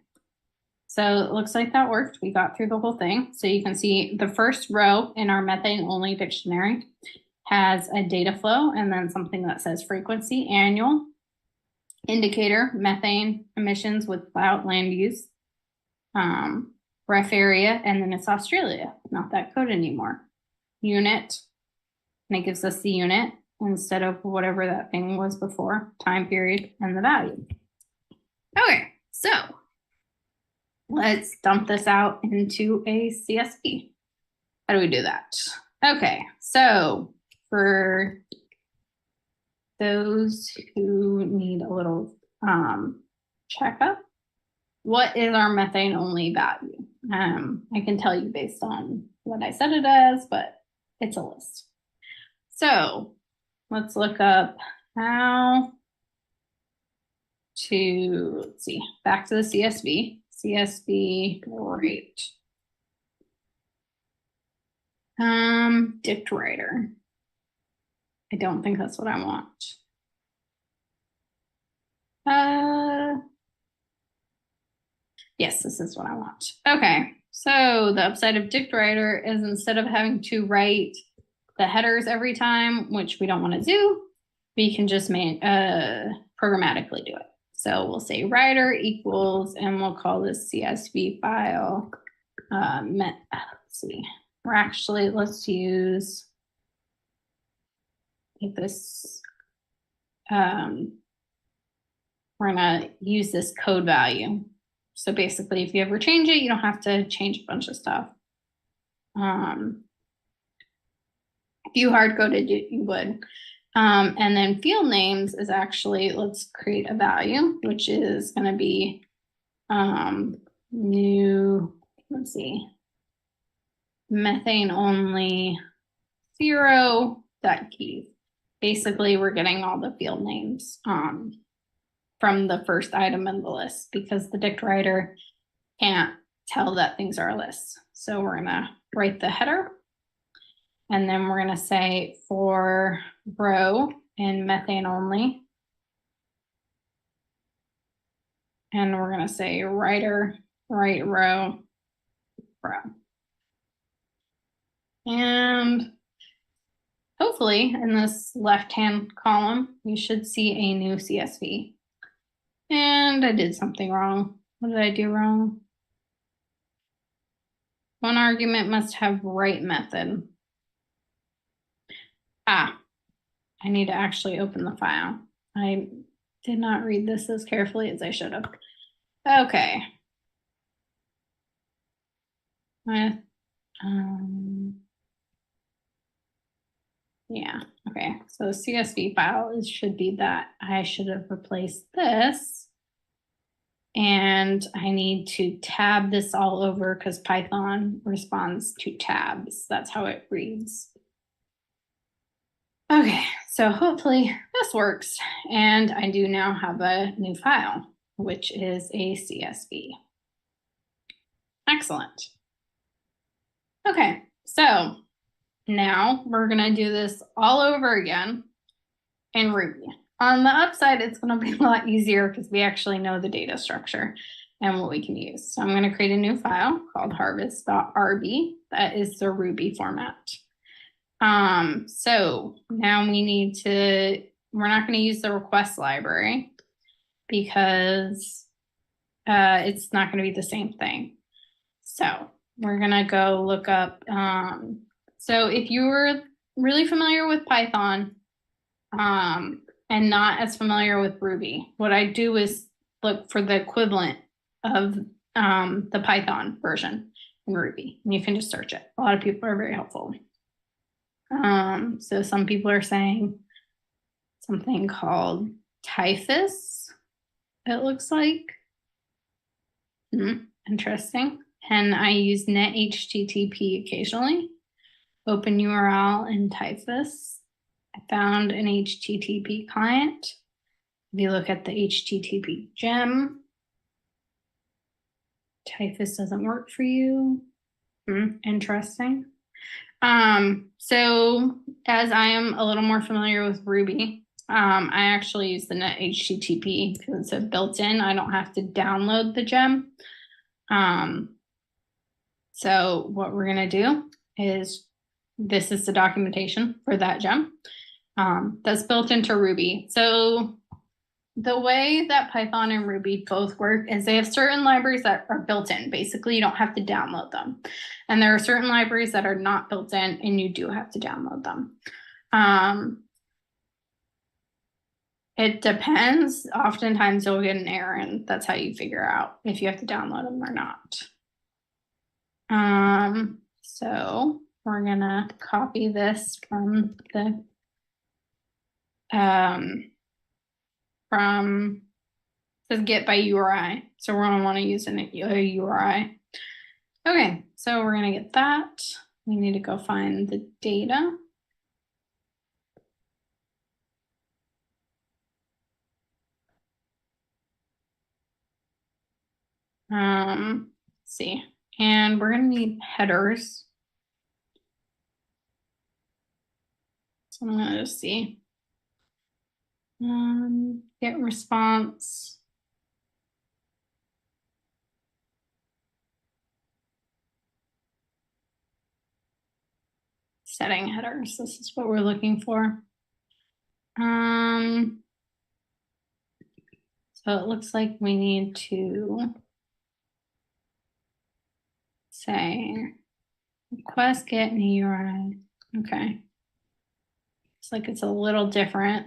so it looks like that worked. We got through the whole thing. So you can see the first row in our methane only dictionary has a data flow and then something that says frequency, annual, indicator, methane emissions without land use, ref area, and then it's Australia, not that code anymore. Unit, and it gives us the unit instead of whatever that thing was before, time period, and the value. Okay, so let's dump this out into a CSV. How do we do that? Okay, so for those who need a little checkup, what is our methane only value? I can tell you based on what I said it as, but it's a list. So let's look up how to, let's see, back to the CSV. CSV rate. Dict writer. I don't think that's what I want. Yes, this is what I want. Okay, so the upside of dict writer is instead of having to write the headers every time, which we don't want to do, we can just programmatically do it. So we'll say writer equals, and we'll call this CSV file. Let's see. Let's use this. We're gonna use this code value. So basically, if you ever change it, you don't have to change a bunch of stuff. If you hard coded it, you would. And then field names is actually, let's create a value, which is going to be new, let's see, methane only 0.keys. Basically, we're getting all the field names from the first item in the list because the dict writer can't tell that things are a list. So we're going to write the header. And then we're going to say for row in methane only. And we're going to say writer, right row, row. And hopefully in this left-hand column, you should see a new CSV. And I did something wrong. What did I do wrong? One argument must have write method. I need to actually open the file. I did not read this as carefully as I should have. Okay. Yeah, okay. So CSV file should be that. I should have replaced this. And I need to tab this all over because Python responds to tabs. That's how it reads. Okay, so hopefully this works. And I do now have a new file, which is a CSV. Excellent. Okay, so now we're gonna do this all over again in Ruby. On the upside, it's gonna be a lot easier because we actually know the data structure and what we can use. So I'm gonna create a new file called harvest.rb. That is the Ruby format. So now we need to, we're not gonna use the request library because it's not gonna be the same thing. So we're gonna go look up, so if you were really familiar with Python, and not as familiar with Ruby, what I do is look for the equivalent of the Python version in Ruby, and you can just search it. A lot of people are very helpful. So some people are saying something called typhus, it looks like. Interesting. And I use net HTTP occasionally. Open URL and typhus. I found an HTTP client. If you look at the HTTP gem, typhus doesn't work for you. Interesting. So as I am a little more familiar with Ruby, I actually use the net HTTP because it's a built-in. I don't have to download the gem. So what we're gonna do is, this is the documentation for that gem that's built into Ruby. So the way that Python and Ruby both work is they have certain libraries that are built in. Basically, you don't have to download them. And there are certain libraries that are not built in and you do have to download them. It depends. Oftentimes you'll get an error and that's how you figure out if you have to download them or not. So we're gonna copy this from the says get by URI. So we're gonna want to use a URI. Okay, so we're gonna get that. We need to go find the data. Let's see, and we're gonna need headers. So I'm gonna just see. Get response. Setting headers. This is what we're looking for. So it looks like we need to say request get new URI. Okay. It's like it's a little different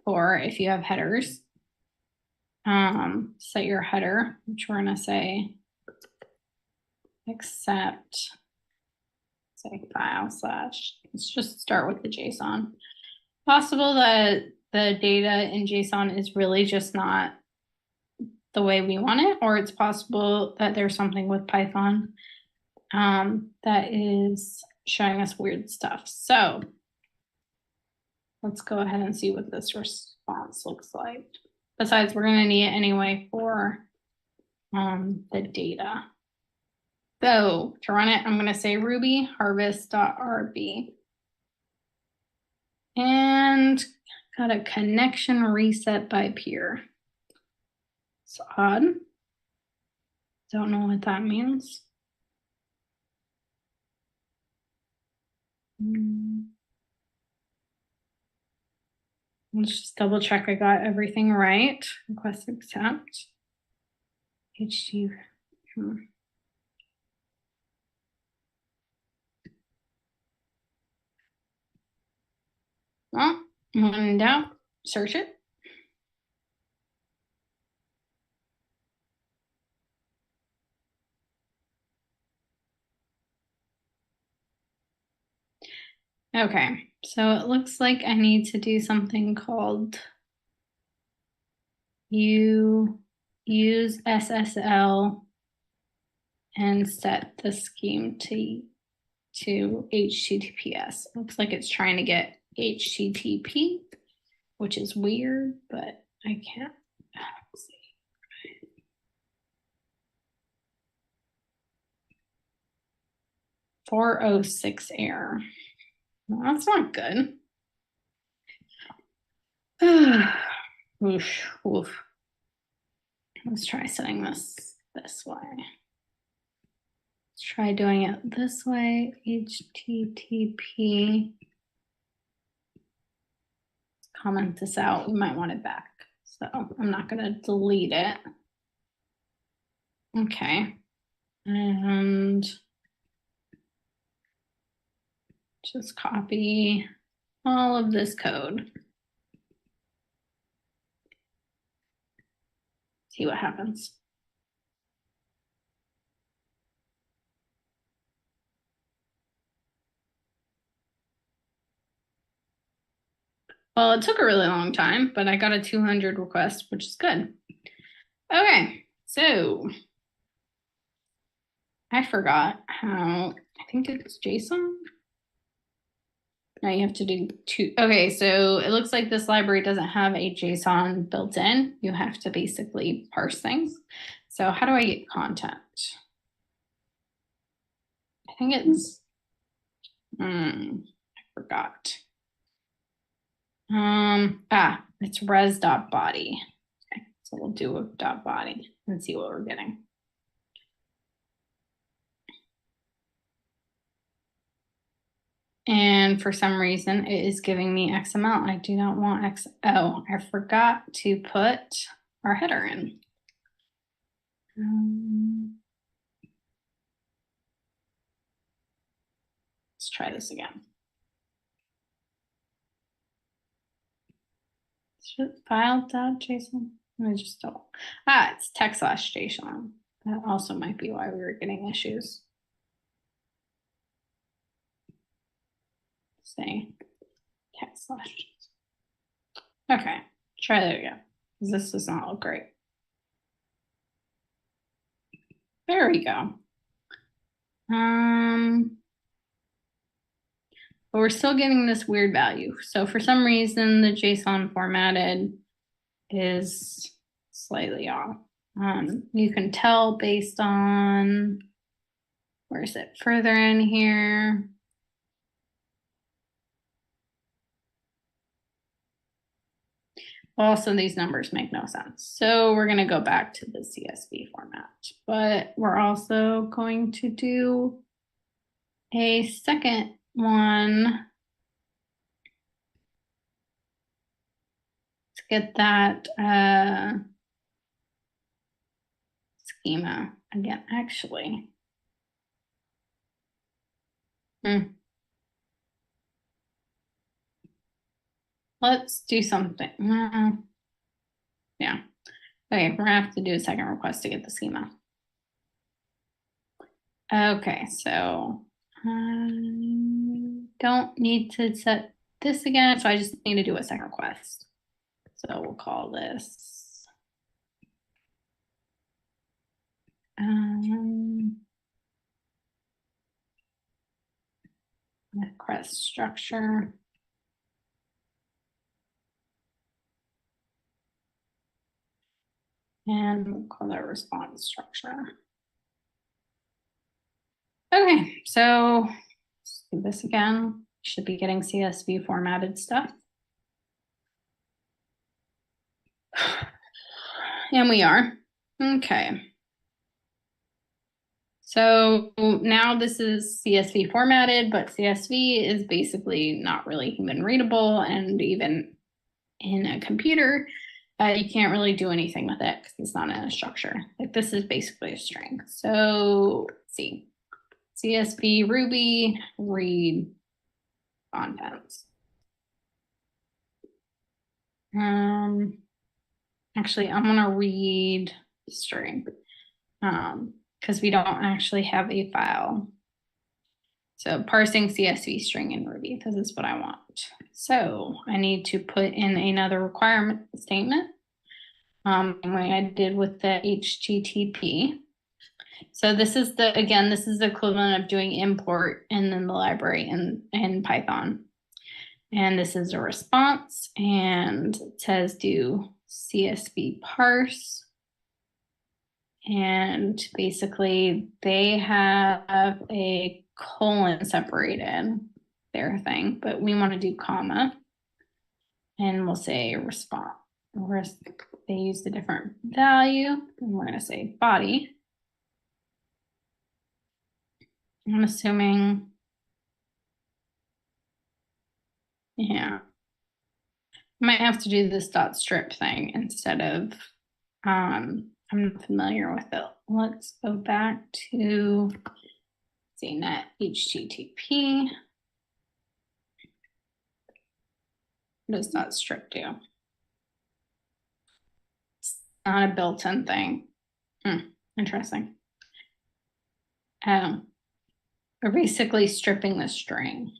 for if you have headers. Set your header, which we're gonna say accept, say file slash, let's just start with the JSON. Possible that the data in JSON is really just not the way we want it, or it's possible that there's something with Python that is showing us weird stuff. So let's go ahead and see what this response looks like. Besides, we're gonna need it anyway for the data. So to run it, I'm gonna say Ruby harvest.rb. And got a connection reset by peer. It's odd. Don't know what that means. Let's just double check I got everything right. Request accept. HT. Well, when in doubt, search it. Okay, so it looks like I need to do something called use SSL and set the scheme to HTTPS. Looks like it's trying to get HTTP, which is weird, but I can't see. 406 error. Well, that's not good. Oof, oof. Let's try setting this way. Let's try doing it this way. HTTP. Let's comment this out. We might want it back. So I'm not going to delete it. Okay. And just copy all of this code. See what happens. Well, it took a really long time, but I got a 200 request, which is good. Okay, so I forgot how, I think it's JSON. Now you have to do two. Okay, so it looks like this library doesn't have a JSON built in. You have to basically parse things. So how do I get content? I think it's, I forgot. It's res.body. Okay, so we'll do a .body and see what we're getting. And for some reason, it is giving me XML. I do not want X. Oh, I forgot to put our header in. Let's try this again. File.json. I just don't. It's text/JSON. That also might be why we were getting issues. Say text/. Okay, try that again. This does not look great. There we go. But we're still getting this weird value. So for some reason, the JSON formatted is slightly off. You can tell based on, where is it? Further in here. Also, these numbers make no sense. So we're going to go back to the CSV format, but we're also going to do a second one to get that schema again, actually. Let's do something. Yeah. Okay, we're gonna have to do a second request to get the schema. Okay, so I don't need to set this again, so I just need to do a second request. So we'll call this request structure. And we'll call that response structure. Okay, so let's do this again. Should be getting CSV formatted stuff. And we are. Okay. So now this is CSV formatted, but CSV is basically not really human readable, and even in a computer, you can't really do anything with it because it's not in a structure. Like this is basically a string. So let's see. CSV Ruby read contents. Actually, I'm gonna read string because we don't actually have a file. So parsing CSV string in Ruby, this is what I want. So I need to put in another requirement statement, like I did with the HTTP. So this is this is the equivalent of doing import and then the library in Python. And this is a response, and it says do CSV parse. And basically they have a colon separated their thing, but we want to do comma. And we'll say response. They used a different value, and we're going to say body. I'm assuming, yeah, I might have to do this dot strip thing instead of, I'm not familiar with it. Let's go back to CNET HTTP. What does dot strip do? not a built-in thing. Interesting. We're basically stripping the string.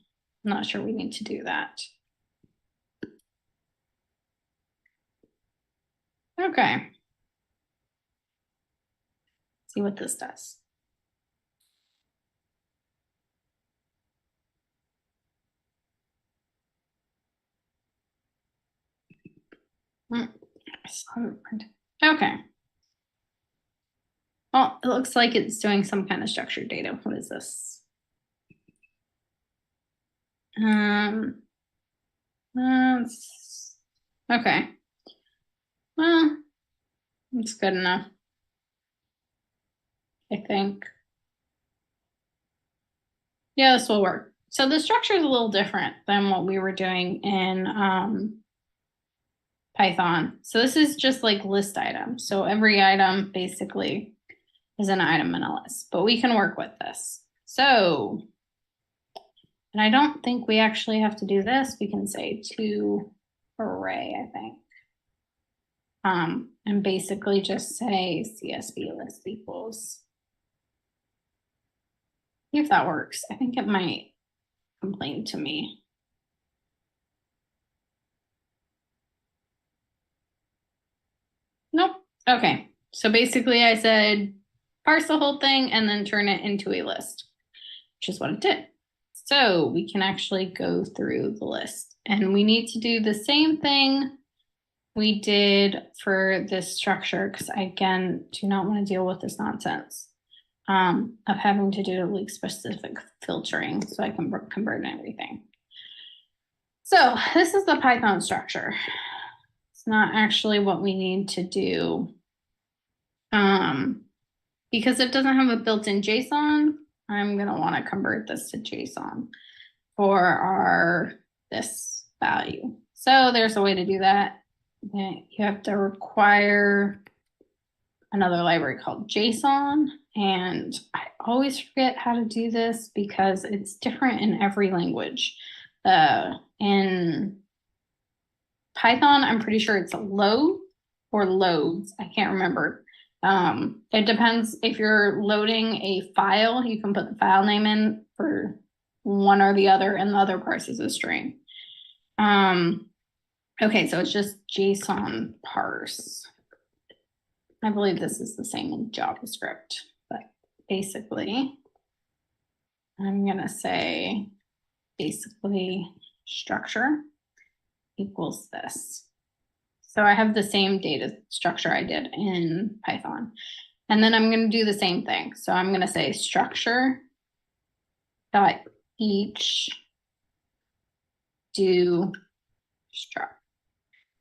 I'm not sure we need to do that. Okay. See what this does. Okay. Well, it looks like it's doing some kind of structured data. What is this? Okay. Well, it's good enough, I think. Yeah, this will work. So the structure is a little different than what we were doing in Python. So this is just like list items. So every item basically is an item in a list, but we can work with this. So, and I don't think we actually have to do this. We can say to array, I think. And basically just say CSV list equals. See if that works. I think it might complain to me. Nope. Okay. So basically I said parse the whole thing and then turn it into a list, which is what it did. So we can actually go through the list and we need to do the same thing we did for this structure because I, again, do not want to deal with this nonsense of having to do like specific filtering so I can convert everything. So this is the Python structure. It's not actually what we need to do. Because it doesn't have a built-in JSON, I'm gonna want to convert this to JSON for our this value. So there's a way to do that. You have to require another library called JSON, and I always forget how to do this because it's different in every language. In Python, I'm pretty sure it's a load or loads. I can't remember. It depends if you're loading a file, you can put the file name in for one or the other, and the other parse is a string. Okay, so it's just JSON parse. I believe this is the same in JavaScript, but basically, I'm gonna say basically structure equals this. So I have the same data structure I did in Python. And then I'm going to do the same thing. So I'm going to say structure dot each do struct.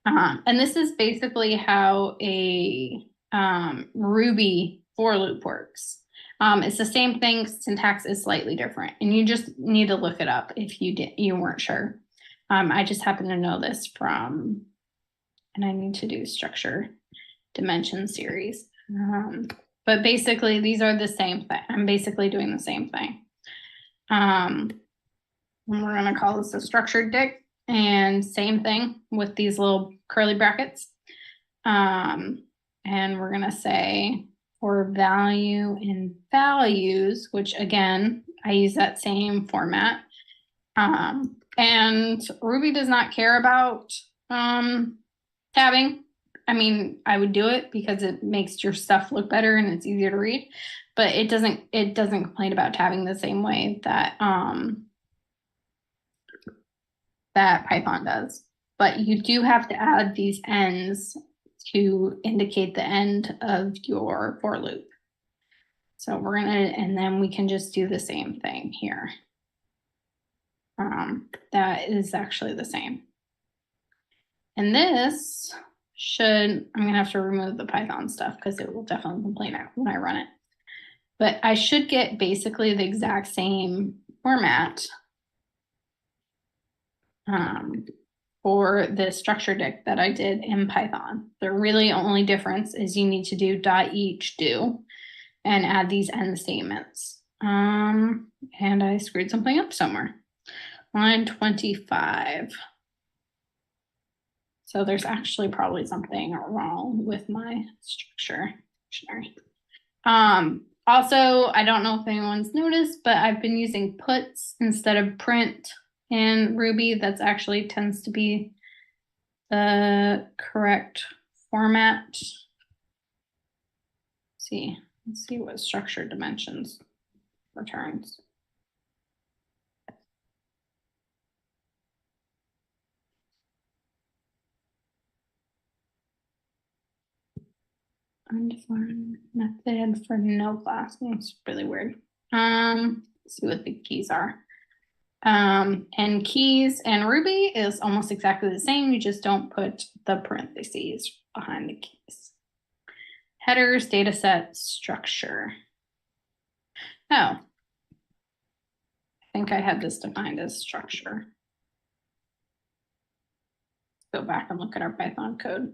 And this is basically how a Ruby for loop works. It's the same thing. Syntax is slightly different, and you just need to look it up if you weren't sure. I just happen to know this from, and I need to do structure dimension series. But basically, these are the same thing. I'm basically doing the same thing. And we're going to call this a structured dict, and same thing with these little curly brackets. And we're going to say for value in values, which again, I use that same format. And Ruby does not care about tabbing. I mean, I would do it because it makes your stuff look better and it's easier to read, but it doesn't complain about tabbing the same way that that Python does. But you do have to add these ends to indicate the end of your for loop. So we're gonna, and then we can just do the same thing here. That is actually the same. And this should, I'm gonna have to remove the Python stuff because it will definitely complain when I run it. But I should get basically the exact same format for the structure dict that I did in Python. The really only difference is you need to do dot each do and add these end statements. And I screwed something up somewhere. Line 25. So there's actually probably something wrong with my structure dictionary. Also, I don't know if anyone's noticed, but I've been using puts instead of print in Ruby. That's actually tends to be the correct format. Let's see what structure dimensions returns. Undefined method for no class. It's really weird. Let's see what the keys are. And keys and Ruby is almost exactly the same. You just don't put the parentheses behind the keys. Headers, data set, structure. Oh, I think I had this defined as structure. Go back and look at our Python code.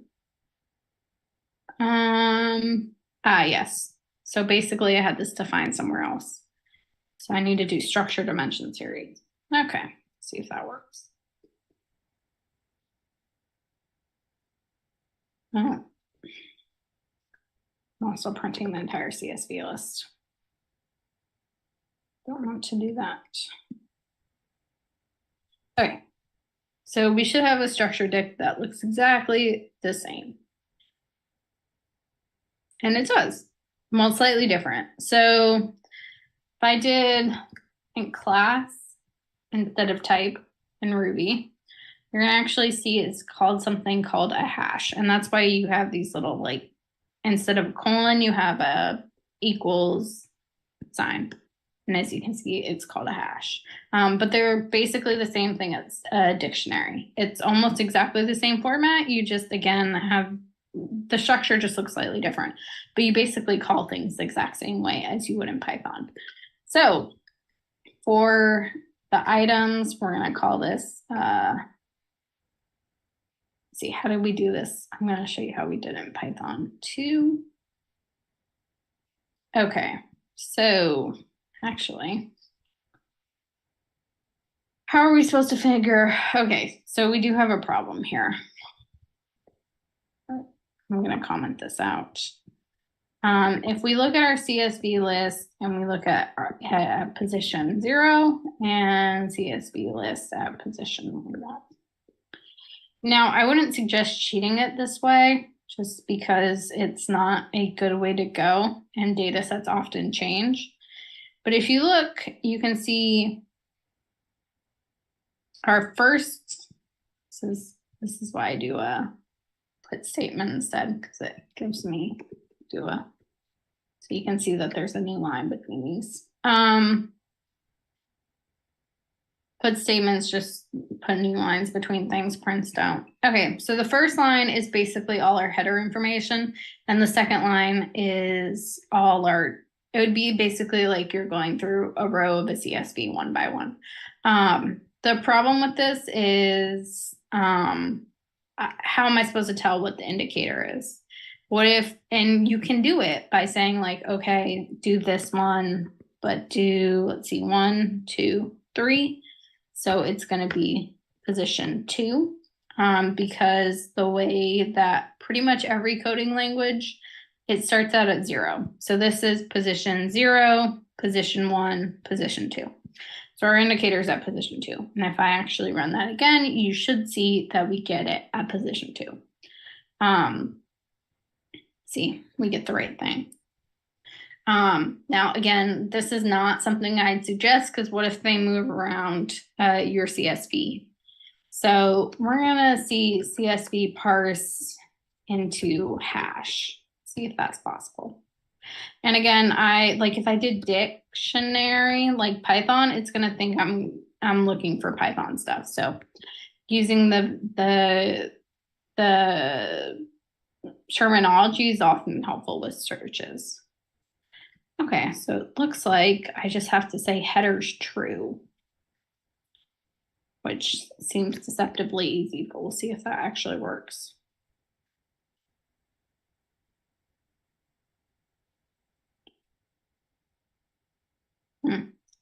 Yes. So basically I had this defined somewhere else. So I need to do structure dimension series. Okay, see if that works. Oh. I'm also printing the entire CSV list. Don't want to do that. Okay, so we should have a structure dict that looks exactly the same. And it does, well, slightly different. So if I did in class instead of type in Ruby, you're gonna actually see it's called something called a hash. And that's why you have these little, like, instead of a colon, you have a equals sign. And as you can see, it's called a hash. But they're basically the same thing as a dictionary. It's almost exactly the same format. You just, again, have the structure just looks slightly different. But you basically call things the exact same way as you would in Python. So for the items, we're going to call this, see, how did we do this? I'm going to show you how we did it in Python too. Okay, so actually, how are we supposed to figure? Okay, so we do have a problem here. I'm going to comment this out. If we look at our CSV list and we look at position 0 and CSV list at position 1. Now, I wouldn't suggest cheating it this way just because it's not a good way to go and data sets often change. But if you look, you can see our first, this is why I do a put statement instead, because it gives me so you can see that there's a new line between these. Put statements just put new lines between things, prints don't. Okay, so the first line is basically all our header information, and the second line is all our, it would be basically like you're going through a row of a CSV one by one. The problem with this is, how am I supposed to tell what the indicator is? What if, and you can do it by saying like, okay, do this one, but do, let's see, 1, 2, 3. So it's going to be position 2, because the way that pretty much every coding language, it starts out at 0. So this is position 0, position 1, position 2. So our indicator is at position 2. And if I actually run that again, you should see that we get it at position 2. See, we get the right thing. Now, again, this is not something I'd suggest because what if they move around your CSV? So we're going to see CSV parse into hash, see if that's possible. And again, if I did dictionary like Python, it's going to think I'm looking for Python stuff. So using the terminology is often helpful with searches. Okay, so it looks like I just have to say headers true, which seems deceptively easy, but we'll see if that actually works.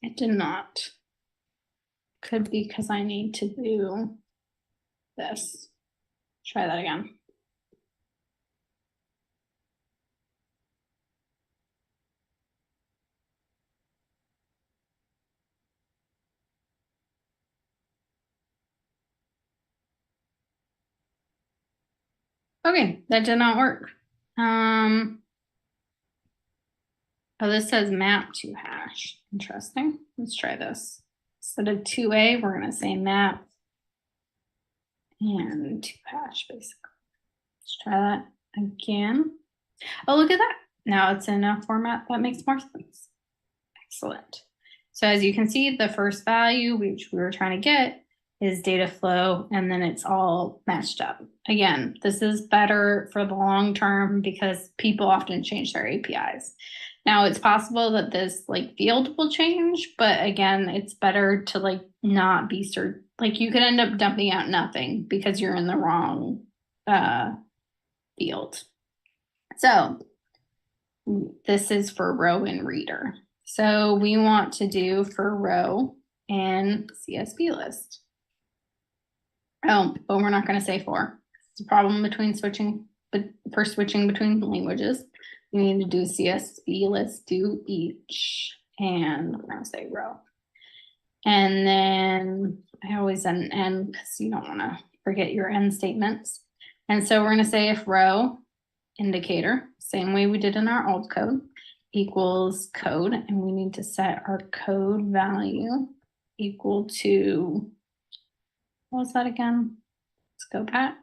It did not. Could be because I need to do this. Try that again. Okay, that did not work. Oh, this says map to hash. Interesting. Let's try this. Instead of 2A, we're going to say map and to hash, basically. Let's try that again. Oh, look at that. Now it's in a format that makes more sense. Excellent. So as you can see, the first value, which we were trying to get, is data flow, and then it's all matched up. Again, this is better for the long term because people often change their APIs. Now it's possible that this like field will change, but again, it's better to like not be certain. Like you could end up dumping out nothing because you're in the wrong field. So this is for row and reader. So we want to do for row and CSV list. Oh, but we're not going to say for. It's a problem between switching, but for switching between languages, we need to do CSV list, do each, and we're going to say row. And then I always add an end because you don't want to forget your end statements. And so we're going to say if row indicator, same way we did in our old code, equals code, and we need to set our code value equal to, what was that again? Let's go back.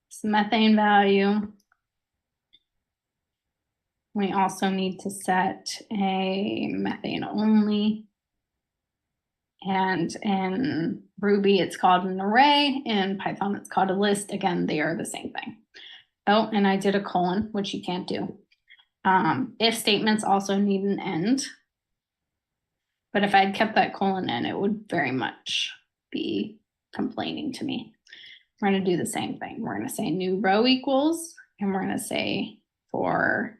It's the methane value. We also need to set a methane only. And in Ruby, it's called an array. In Python, it's called a list. Again, they are the same thing. Oh, and I did a colon, which you can't do. If statements also need an end. But if I'd kept that colon in, it would very much be complaining to me. We're going to do the same thing. We're going to say new row equals, and we're going to say for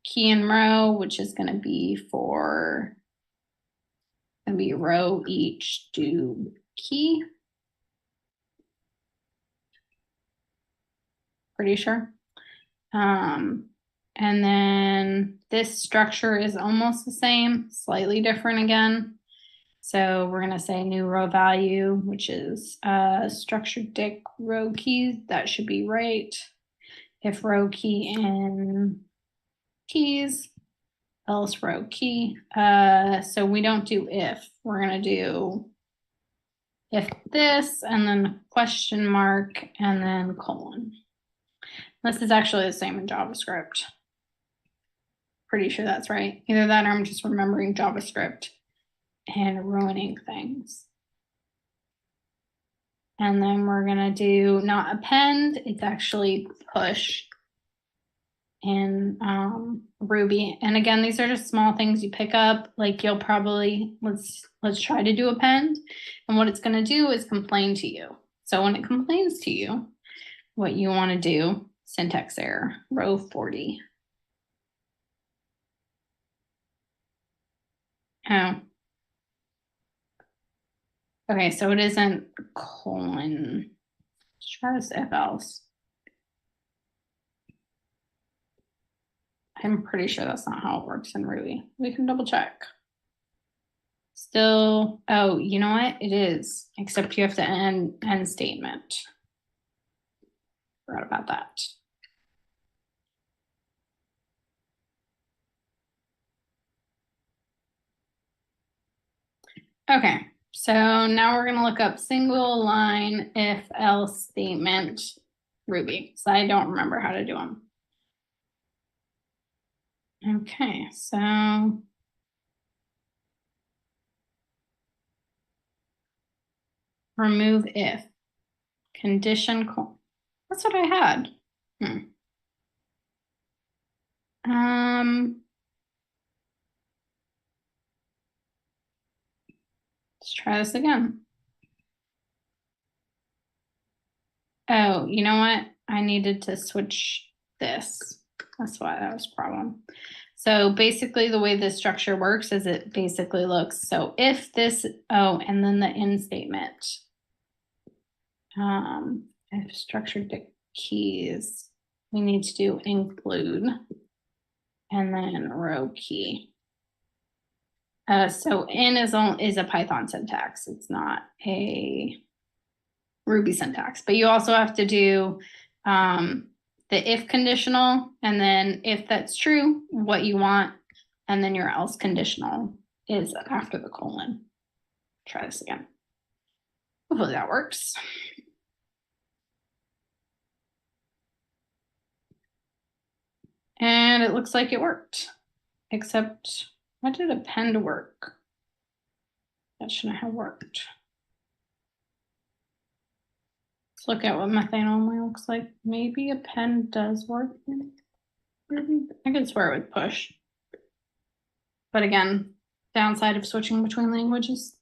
key and row, which is going to be for, going to be row each do key. Pretty sure. And then this structure is almost the same, slightly different again. So we're going to say new row value, which is structured dict row key. That should be right. If row key in keys, else row key. So we don't do if. We're going to do if this, and then question mark, and then colon. This is actually the same in JavaScript. Pretty sure that's right. Either that or I'm just remembering JavaScript and ruining things. And then we're gonna do not append, it's actually push in Ruby. And again, these are just small things you pick up. Like you'll probably, let's try to do append. And what it's gonna do is complain to you. So when it complains to you, what you wanna do, syntax error, row 40. Oh. Okay, so it isn't colon. Let's try this if else. I'm pretty sure that's not how it works in Ruby. We can double check. Still, oh, you know what? It is, except you have to end statement. Forgot about that. Okay, so now we're gonna look up single line if else statement Ruby. So I don't remember how to do them. Okay, so remove if condition. That's what I had. Let's try this again. Oh, you know what? I needed to switch this. That's why that was a problem. So basically the way this structure works is it basically looks, so if this, oh, and then the end statement. I've structured the keys. We need to do include and then row key. So in is a Python syntax. It's not a Ruby syntax, but you also have to do the if conditional, and then if that's true, what you want, and then your else conditional is after the colon. Try this again. Hopefully that works. And it looks like it worked, except why did append work? That shouldn't have worked. Let's look at what methane only looks like. Maybe append does work. I could swear it would push. But again, downside of switching between languages.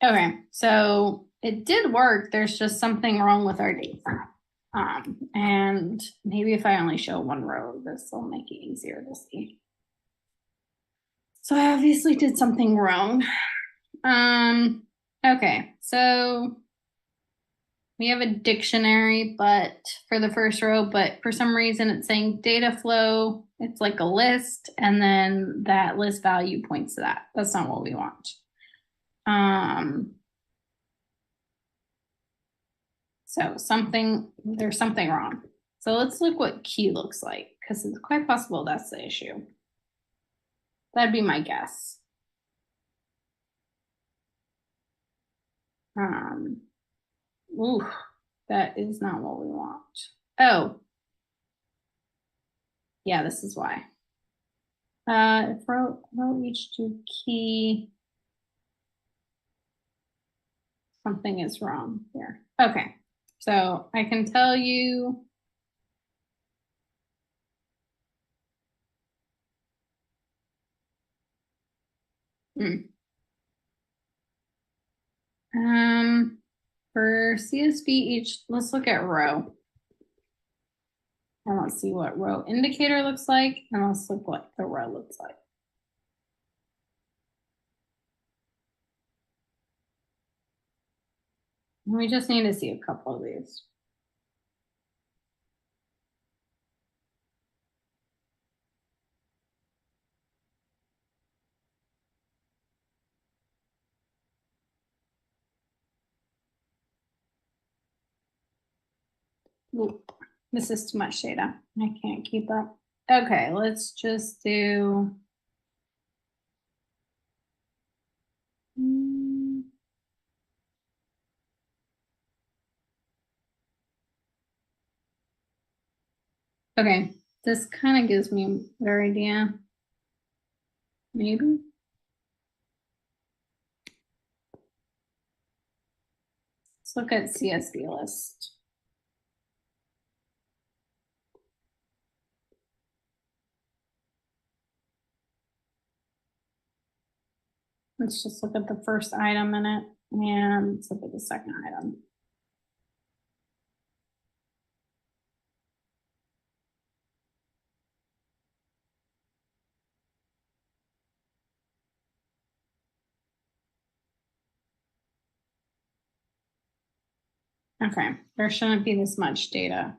Okay, so it did work. There's just something wrong with our data. And maybe if I only show one row, this will make it easier to see. So I obviously did something wrong. Okay, so we have a dictionary, but for the first row, but for some reason it's saying data flow. It's like a list, and then that list value points to that. That's not what we want. So there's something wrong. So let's look what key looks like, because it's quite possible that's the issue. That'd be my guess. Ooh, that is not what we want. Oh, yeah, this is why. If row each to key, something is wrong here. Okay, so I can tell you. For CSV each, let's look at row. And let's see what row indicator looks like, and let's look what the row looks like. We just need to see a couple of these. Ooh, this is too much data. I can't keep up. Okay, let's just do. Okay, this kind of gives me a better idea. Maybe. Let's look at CSV list. Let's just look at the first item in it, and let's look at the second item. Okay, there shouldn't be this much data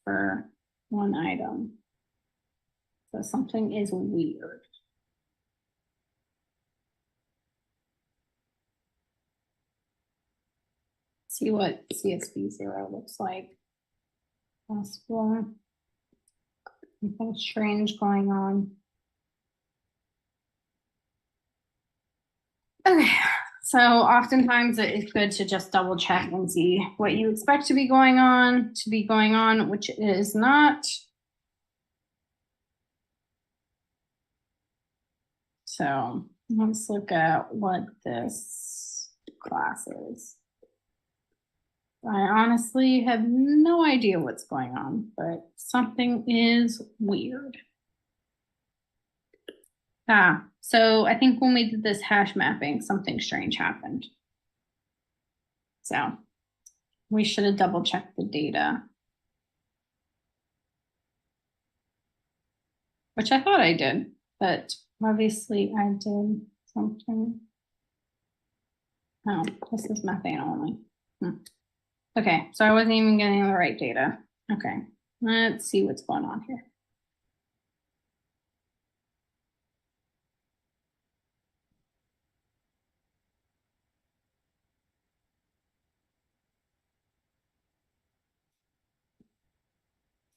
for one item. So something is weird. See what CSV 0 looks like. Possible. Something strange going on. Okay, so oftentimes it's good to just double check and see what you expect to be going on, which it is not. So let's look at what this class is. I honestly have no idea what's going on, but something is weird. So I think when we did this hash mapping, something strange happened. So we should have double checked the data. which I thought I did, but obviously I did something. Oh, this is methane only. Okay, so I wasn't even getting the right data. Okay, let's see what's going on here.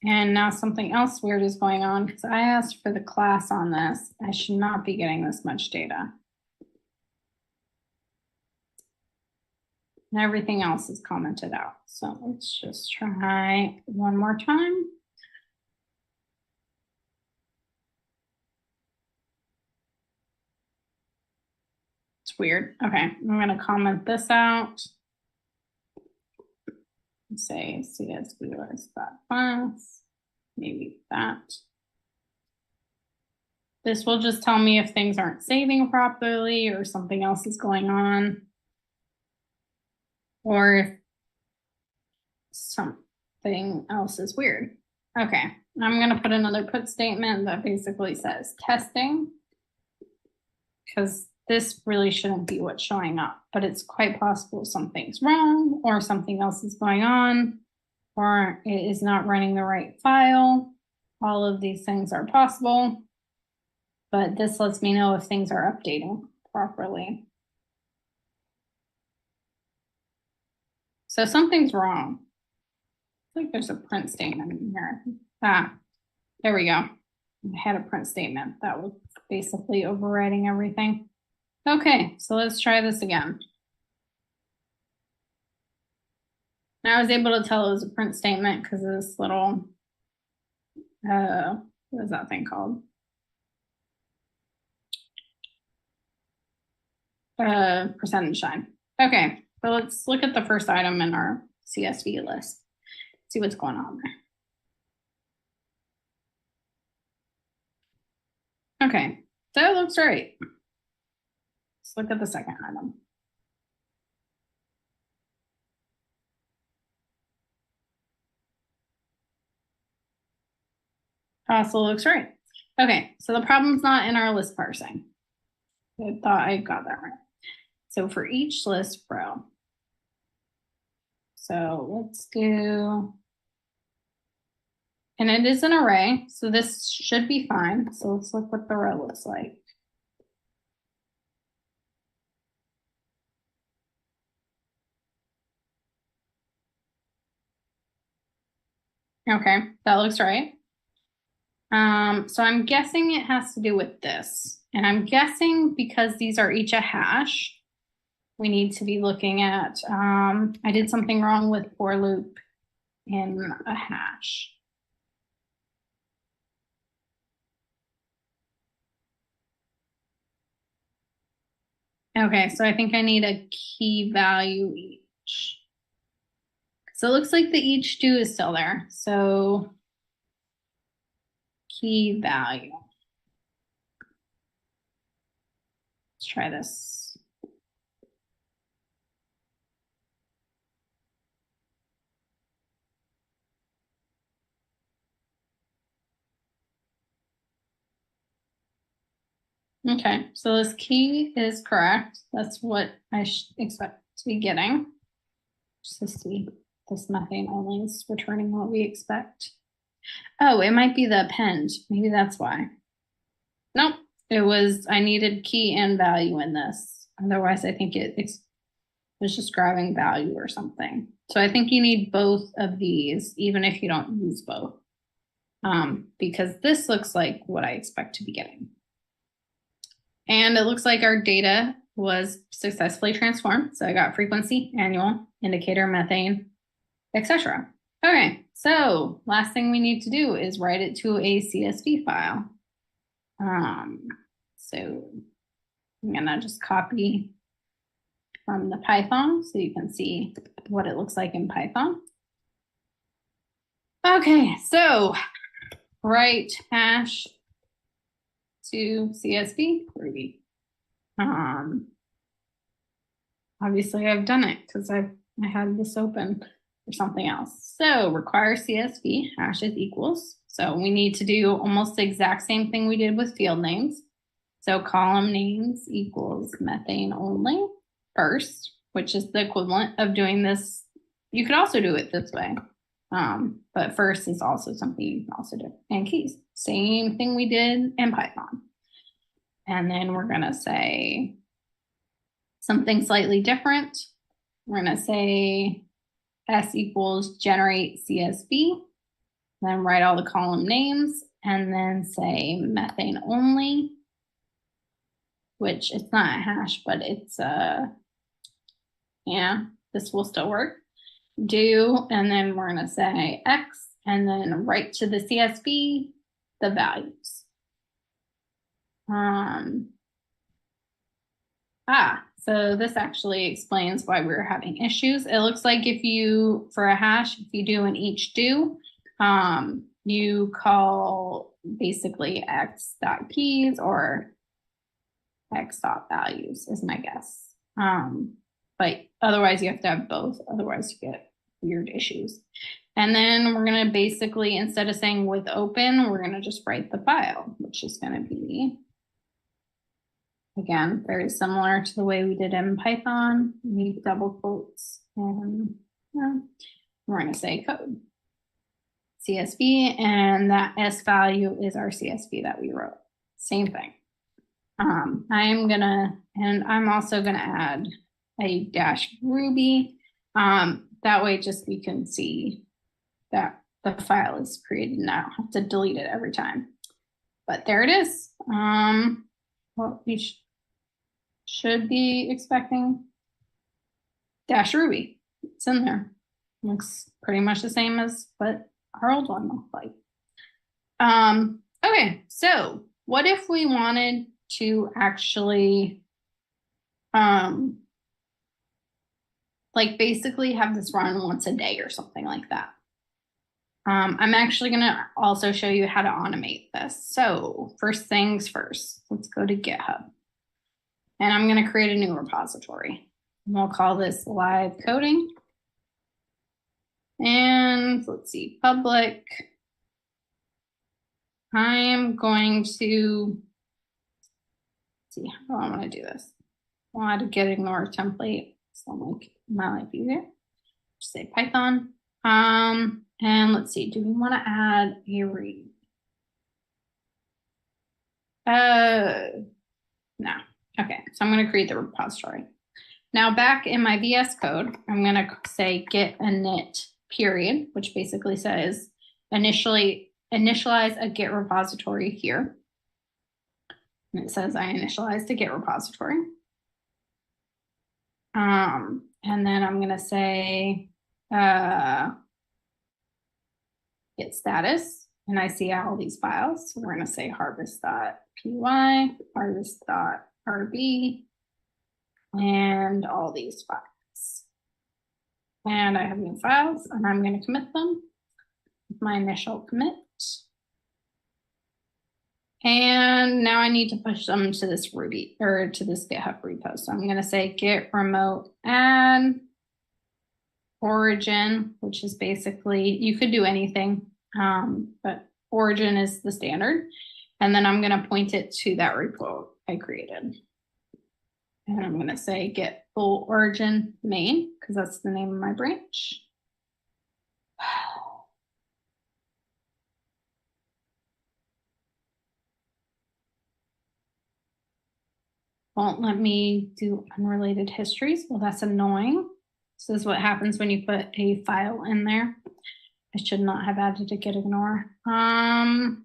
And now something else weird is going on because I asked for the class on this. I should not be getting this much data. And everything else is commented out. So let's just try one more time. It's weird. Okay, I'm gonna comment this out. Say CSV list class, maybe that. This will just tell me if things aren't saving properly or something else is going on. Or if something else is weird. Okay, I'm gonna put another put statement that basically says testing, because this really shouldn't be what's showing up, but it's quite possible something's wrong or something else is going on or it is not running the right file. All of these things are possible, but this lets me know if things are updating properly. So something's wrong. I think there's a print statement in here. Ah, there we go. I had a print statement that was basically overriding everything. Okay, so let's try this again. Now I was able to tell it was a print statement because of this little, what is that thing called? Percentage sign. Okay, so let's look at the first item in our CSV list. See what's going on there. Okay, that looks right. Let's look at the second item. Also looks right. Okay, so the problem's not in our list parsing. I thought I got that right. So for each list row, so let's do, and it is an array, so this should be fine. So let's look what the row looks like. Okay, that looks right. So I'm guessing it has to do with this. And I'm guessing because these are each a hash, we need to be looking at, I did something wrong with for loop in a hash. Okay, so I think I need a key value each. So it looks like the each do is still there. So key value. Let's try this. Okay, so this key is correct. That's what I expect to be getting. Just to see this methane only is returning what we expect. Oh, it might be the append. Maybe that's why. Nope, it was, I needed key and value in this. Otherwise, I think it was just grabbing value or something. So I think you need both of these, even if you don't use both. Because this looks like what I expect to be getting. And it looks like our data was successfully transformed. So I got frequency, annual, indicator, methane, etc. Okay, so last thing we need to do is write it to a CSV file. So I'm gonna just copy from the Python so you can see what it looks like in Python. Okay, so write hash to CSV Ruby. Obviously I've done it because I had this open for something else. So require CSV hashes equals So we need to do almost the exact same thing we did with field names. So column names equals methane only first, which is the equivalent of doing this. You could also do it this way. But first is also something you can also do. And keys, same thing we did in Python. And then we're gonna say something slightly different. We're gonna say S equals generate CSV, then write all the column names, and then say methane only, which it's not a hash, but it's yeah, this will still work. Do, and then we're gonna say X, and then write to the CSV the values. So this actually explains why we're having issues. It looks like if you, for a hash, if you do an each do, you call basically X dot keys or X dot values is my guess. But otherwise you have to have both, otherwise you get weird issues. And then we're gonna basically, instead of saying with open, we're gonna just write the file, which is gonna be, again, very similar to the way we did in Python. We need double quotes, and we're gonna say code. CSV, and that S value is our CSV that we wrote. Same thing. I'm also gonna add a dash Ruby. That way just we can see that the file is created and I don't have to delete it every time. But there it is. What we should be expecting. Dash Ruby, it's in there. Looks pretty much the same as what our old one looked like. Okay, so what if we wanted to actually like basically have this run once a day or something like that? I'm actually gonna also show you how to automate this. So first things first, let's go to GitHub. And I'm gonna create a new repository. And we'll call this live coding. And let's see, public. I'm going to see how I want to do this. I'll add a get ignore template. So I'll make my life easier. Just say Python. And let's see, do we want to add a read? No. Okay, so I'm going to create the repository. Now back in my VS Code, I'm going to say get init period, which basically says initialize a Git repository here. And it says I initialized a Git repository. And then I'm going to say Git status, and I see all these files. So we're going to say harvest.py, harvest.rb, and all these files. And I have new files, and I'm going to commit them with my initial commit. And now I need to push them to this Ruby or to this GitHub repo. So I'm going to say git remote add origin, which is basically, you could do anything, but origin is the standard. And then I'm going to point it to that repo I created. And I'm going to say git full origin main, because that's the name of my branch. Won't let me do unrelated histories. Well, that's annoying. This is what happens when you put a file in there. I should not have added a get ignore. Try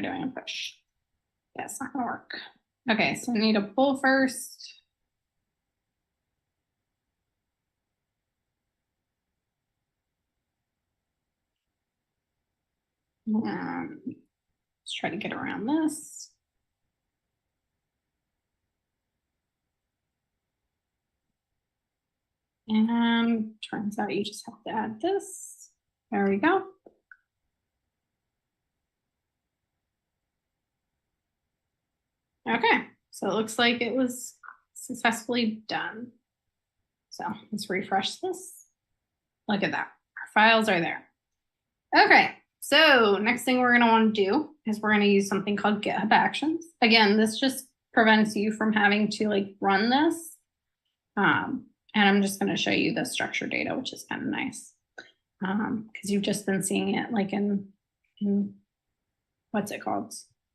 doing a push. That's not gonna work. Okay, so I need a pull first. Let's try to get around this. And turns out you just have to add this. There we go. Okay, so it looks like it was successfully done. So let's refresh this. Look at that. Our files are there. Okay, so next thing we're going to want to do is we're going to use something called GitHub Actions. Again, this just prevents you from having to like run this. And I'm just going to show you the structured data, which is kind of nice. Because you've just been seeing it like in what's it called?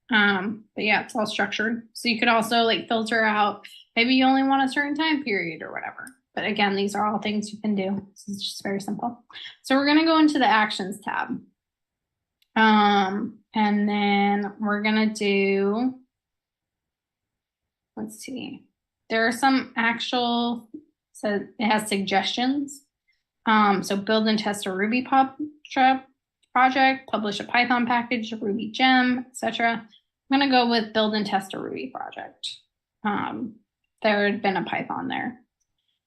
But yeah, it's all structured. So you could also like filter out, maybe you only want a certain time period or whatever. But again, these are all things you can do. This is just very simple. So we're going to go into the Actions tab. And then we're going to do, let's see, there are some actual, so it has suggestions. So build and test a Ruby project, publish a Python package, a Ruby gem, etc. I'm going to go with build and test a Ruby project. There had been a Python there.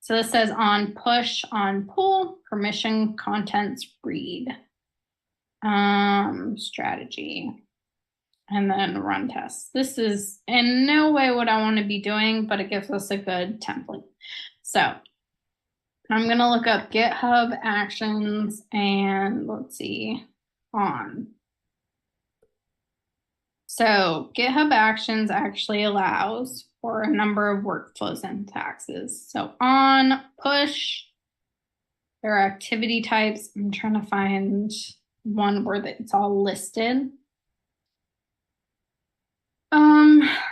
So this says on push, on pull, permission, contents, read, strategy, and then run tests. This is in no way what I want to be doing, but it gives us a good template. So I'm going to look up GitHub Actions and let's see, on. So GitHub Actions actually allows for a number of workflow syntaxes. So on, push, there are activity types. I'm trying to find one where it's all listed.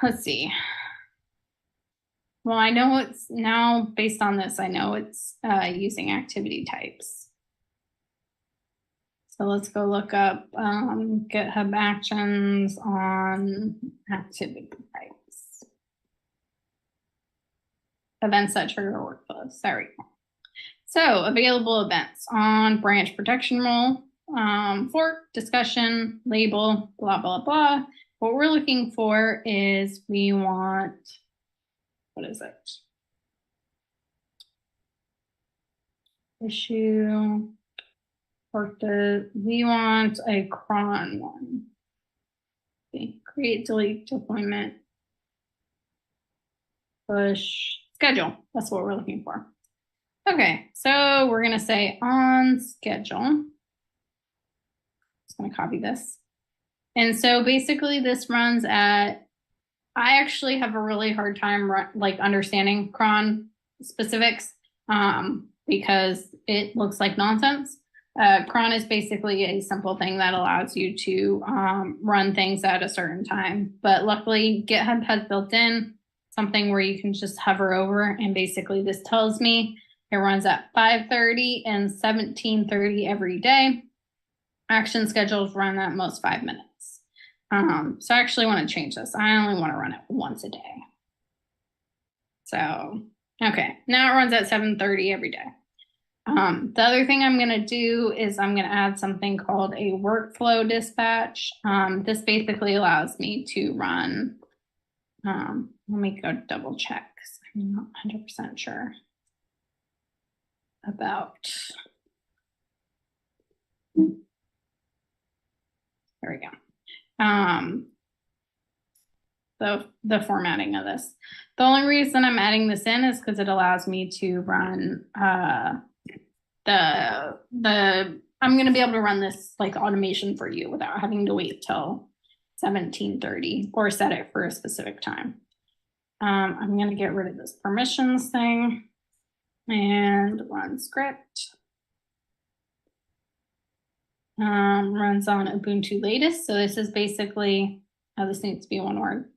Let's see. Well, I know it's now based on this, I know it's using activity types. So let's go look up GitHub Actions on activity types. Events that trigger workflows. There we go. So available events on branch protection role, fork, discussion, label, blah, blah, blah. What we're looking for is we want, what is it? Issue, fork, we want a cron one. Okay. Create, delete, deployment, push, schedule. That's what we're looking for. Okay, so we're gonna say on schedule. Just gonna copy this. And so basically this runs at, I actually have a really hard time like understanding cron specifics because it looks like nonsense. Cron is basically a simple thing that allows you to run things at a certain time. But luckily GitHub has built in something where you can just hover over and basically this tells me it runs at 5:30 and 17:30 every day. Action schedules run at most 5 minutes. So I actually want to change this. I only want to run it once a day. So, okay, now it runs at 7:30 every day. The other thing I'm going to do is I'm going to add something called a workflow dispatch. This basically allows me to run, let me go double check because I'm not 100% sure about, there we go. The formatting of this. The only reason I'm adding this in is because it allows me to run I'm going to be able to run this like automation for you without having to wait till 17:30 or set it for a specific time. I'm going to get rid of this permissions thing and run script. Runs on Ubuntu latest. So this is basically, this needs to be one word.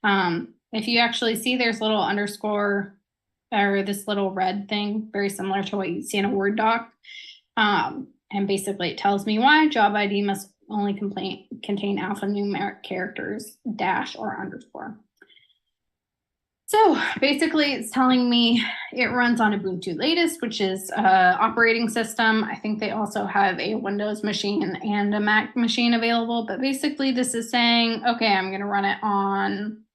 If you actually see there's a little underscore or this little red thing, very similar to what you see in a Word doc. And basically it tells me why job ID must only contain alphanumeric characters, dash or underscore. So basically it's telling me it runs on Ubuntu latest, which is operating system. I think they also have a Windows machine and a Mac machine available, but basically this is saying, okay, I'm going to run it on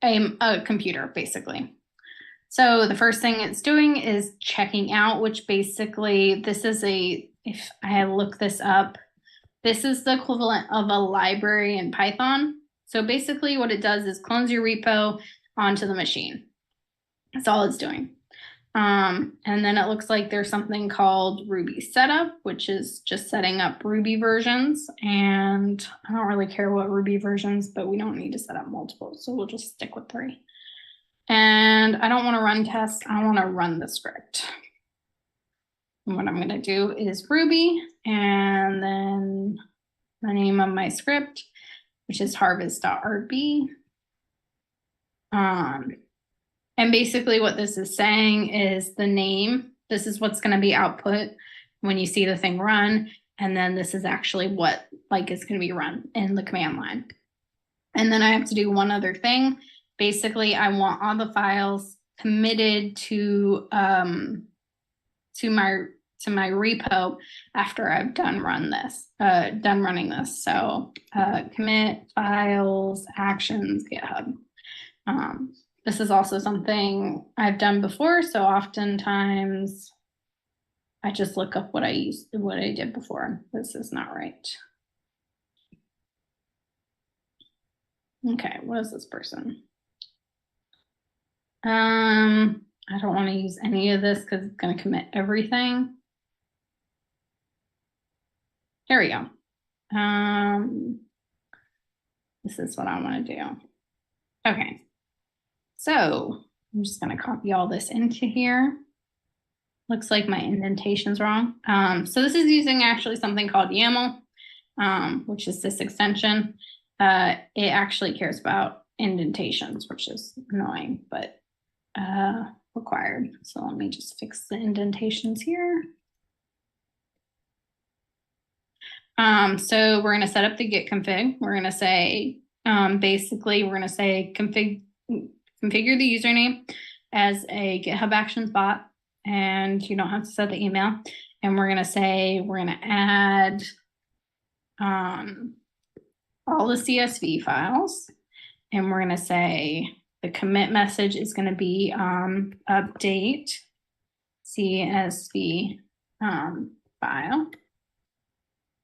a computer, basically. So the first thing it's doing is checking out, which basically this is if I look this up, this is the equivalent of a library in Python. So basically what it does is clones your repo onto the machine. That's all it's doing. And then it looks like there's something called Ruby setup, which is just setting up Ruby versions. And I don't really care what Ruby versions, but we don't need to set up multiple. So we'll just stick with 3. And I don't want to run tests. I want to run the script. And what I'm going to do is Ruby and then the name of my script, which is harvest.rb. And basically what this is saying is the name. This is what's going to be output when you see the thing run. And then this is actually what is going to be run in the command line. And then I have to do one other thing. Basically, I want all the files committed to my repo after I've done running this. So commit files, actions, GitHub. This is also something I've done before, so oftentimes I just look up what I did before. This is not right. Okay, what is this person? I don't want to use any of this because it's going to commit everything. There we go. This is what I want to do. Okay. So I'm just going to copy all this into here. Looks like my indentation's wrong. So this is using actually something called YAML, which is this extension. It actually cares about indentations, which is annoying, but required. So let me just fix the indentations here. So we're going to set up the git config. We're going to say, basically, we're going to say configure the username as a GitHub Actions bot, and you don't have to set the email. And we're going to say, we're going to add all the CSV files, and we're going to say the commit message is going to be update CSV file.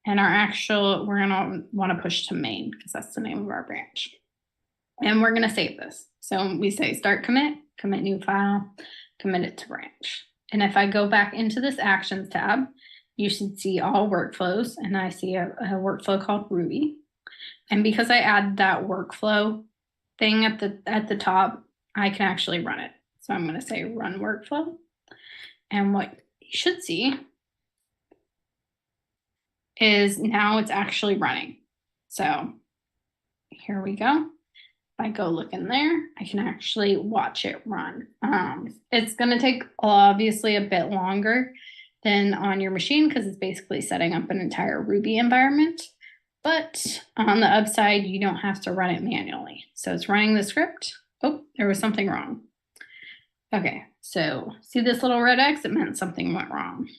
And we're going to want to push to main because that's the name of our branch. And we're going to save this. So we say start commit new file, commit it to branch. And if I go back into this actions tab, you should see all workflows. And I see a workflow called Ruby. And because I add that workflow thing at the top, I can actually run it. So I'm going to say run workflow. And what you should see is now it's actually running. So here we go. If I go look in there, I can actually watch it run. It's going to take obviously a bit longer than on your machine because it's basically setting up an entire Ruby environment. But on the upside, you don't have to run it manually. So it's running the script. Oh, there was something wrong. Okay, so see this little red X? It meant something went wrong.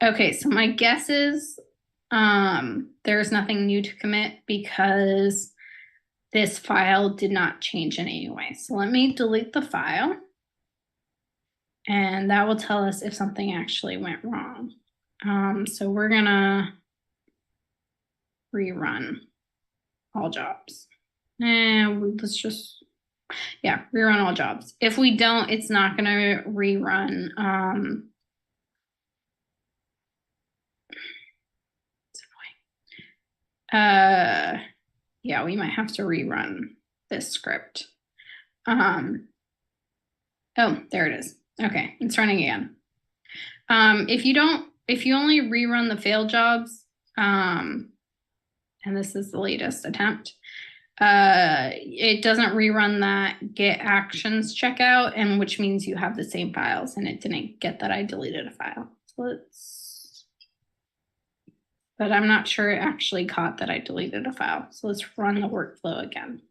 Okay, so my guess is there's nothing new to commit because this file did not change in any way. So let me delete the file. And that will tell us if something actually went wrong. So we're gonna rerun all jobs. And let's just, rerun all jobs. If we don't, it's not gonna rerun. It's annoying. Yeah, we might have to rerun this script. Oh, there it is. Okay, it's running again. If you only rerun the failed jobs, and this is the latest attempt, it doesn't rerun that get actions checkout, and which means you have the same files, and it didn't get that I deleted a file. So but I'm not sure it actually caught that I deleted a file. So let's run the workflow again.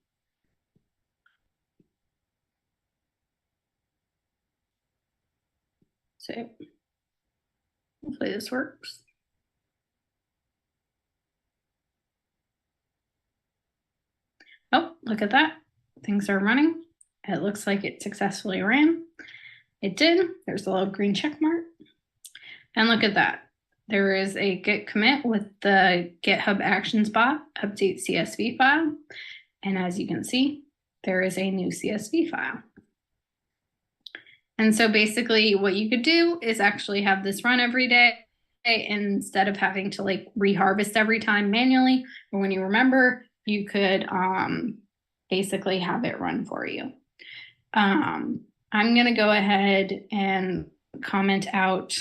So hopefully this works. Oh, look at that. Things are running. It looks like it successfully ran. It did. There's a little green check mark. And look at that. There is a git commit with the GitHub Actions bot update CSV file. And as you can see, there is a new CSV file. And so basically what you could do is actually have this run every day instead of having to like reharvest every time manually, or when you remember, you could basically have it run for you. I'm going to go ahead and comment out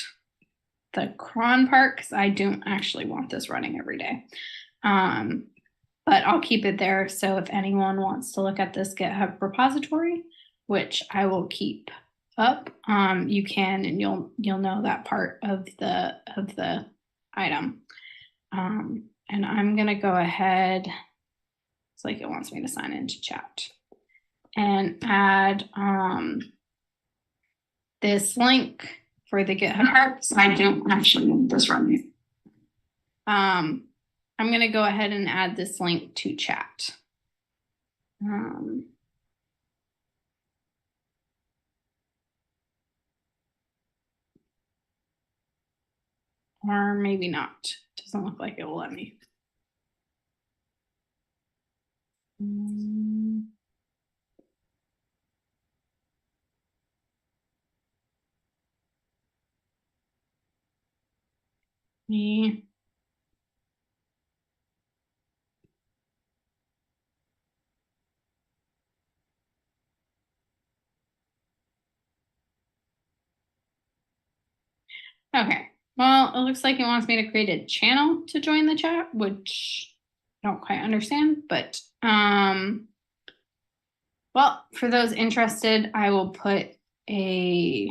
the cron part because I don't actually want this running every day. But I'll keep it there. So if anyone wants to look at this GitHub repository, which I will keep up, you can, and you'll know that part of the item. And I'm gonna go ahead. It's like it wants me to sign into chat and add this link for the GitHub. So I don't actually want this running. I'm gonna go ahead and add this link to chat. Or maybe not. Doesn't look like it will let me. Me. Okay. Well, it looks like it wants me to create a channel to join the chat, which I don't quite understand, but well, for those interested, I will put a,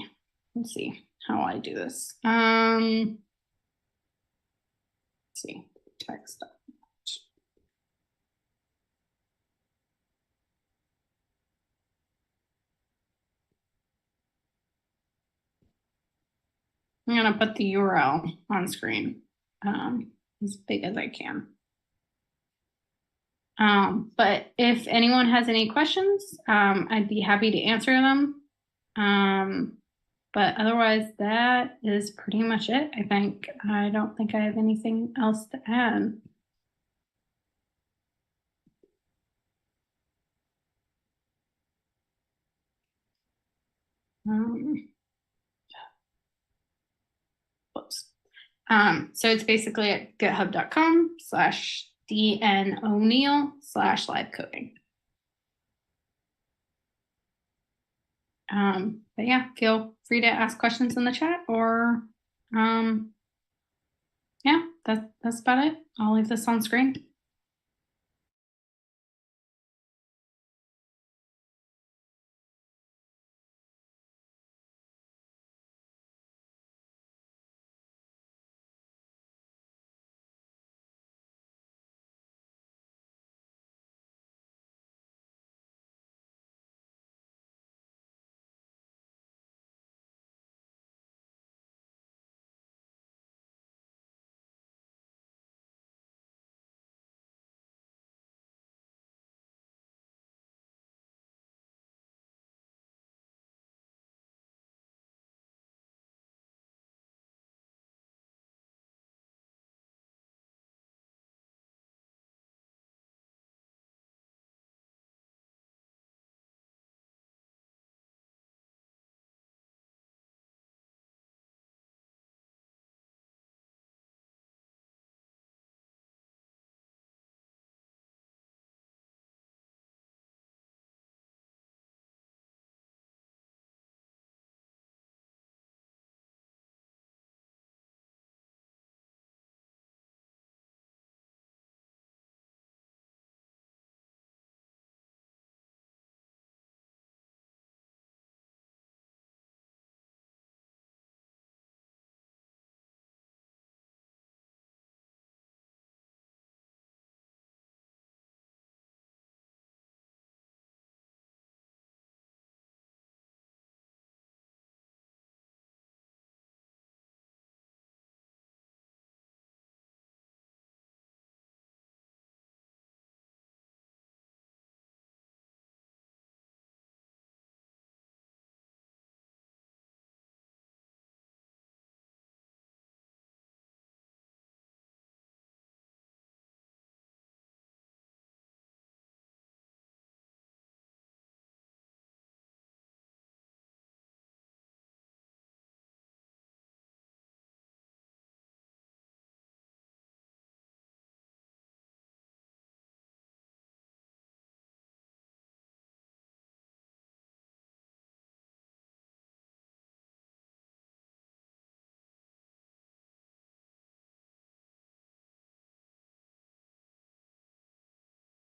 let's see how I do this. Let's see, text. I'm gonna put the URL on screen as big as I can. But if anyone has any questions, I'd be happy to answer them. But otherwise, that is pretty much it, I think. I don't think I have anything else to add. Whoops. So it's basically at github.com/dnoneal/live coding. But yeah, feel free to ask questions in the chat or yeah, that's about it. I'll leave this on screen.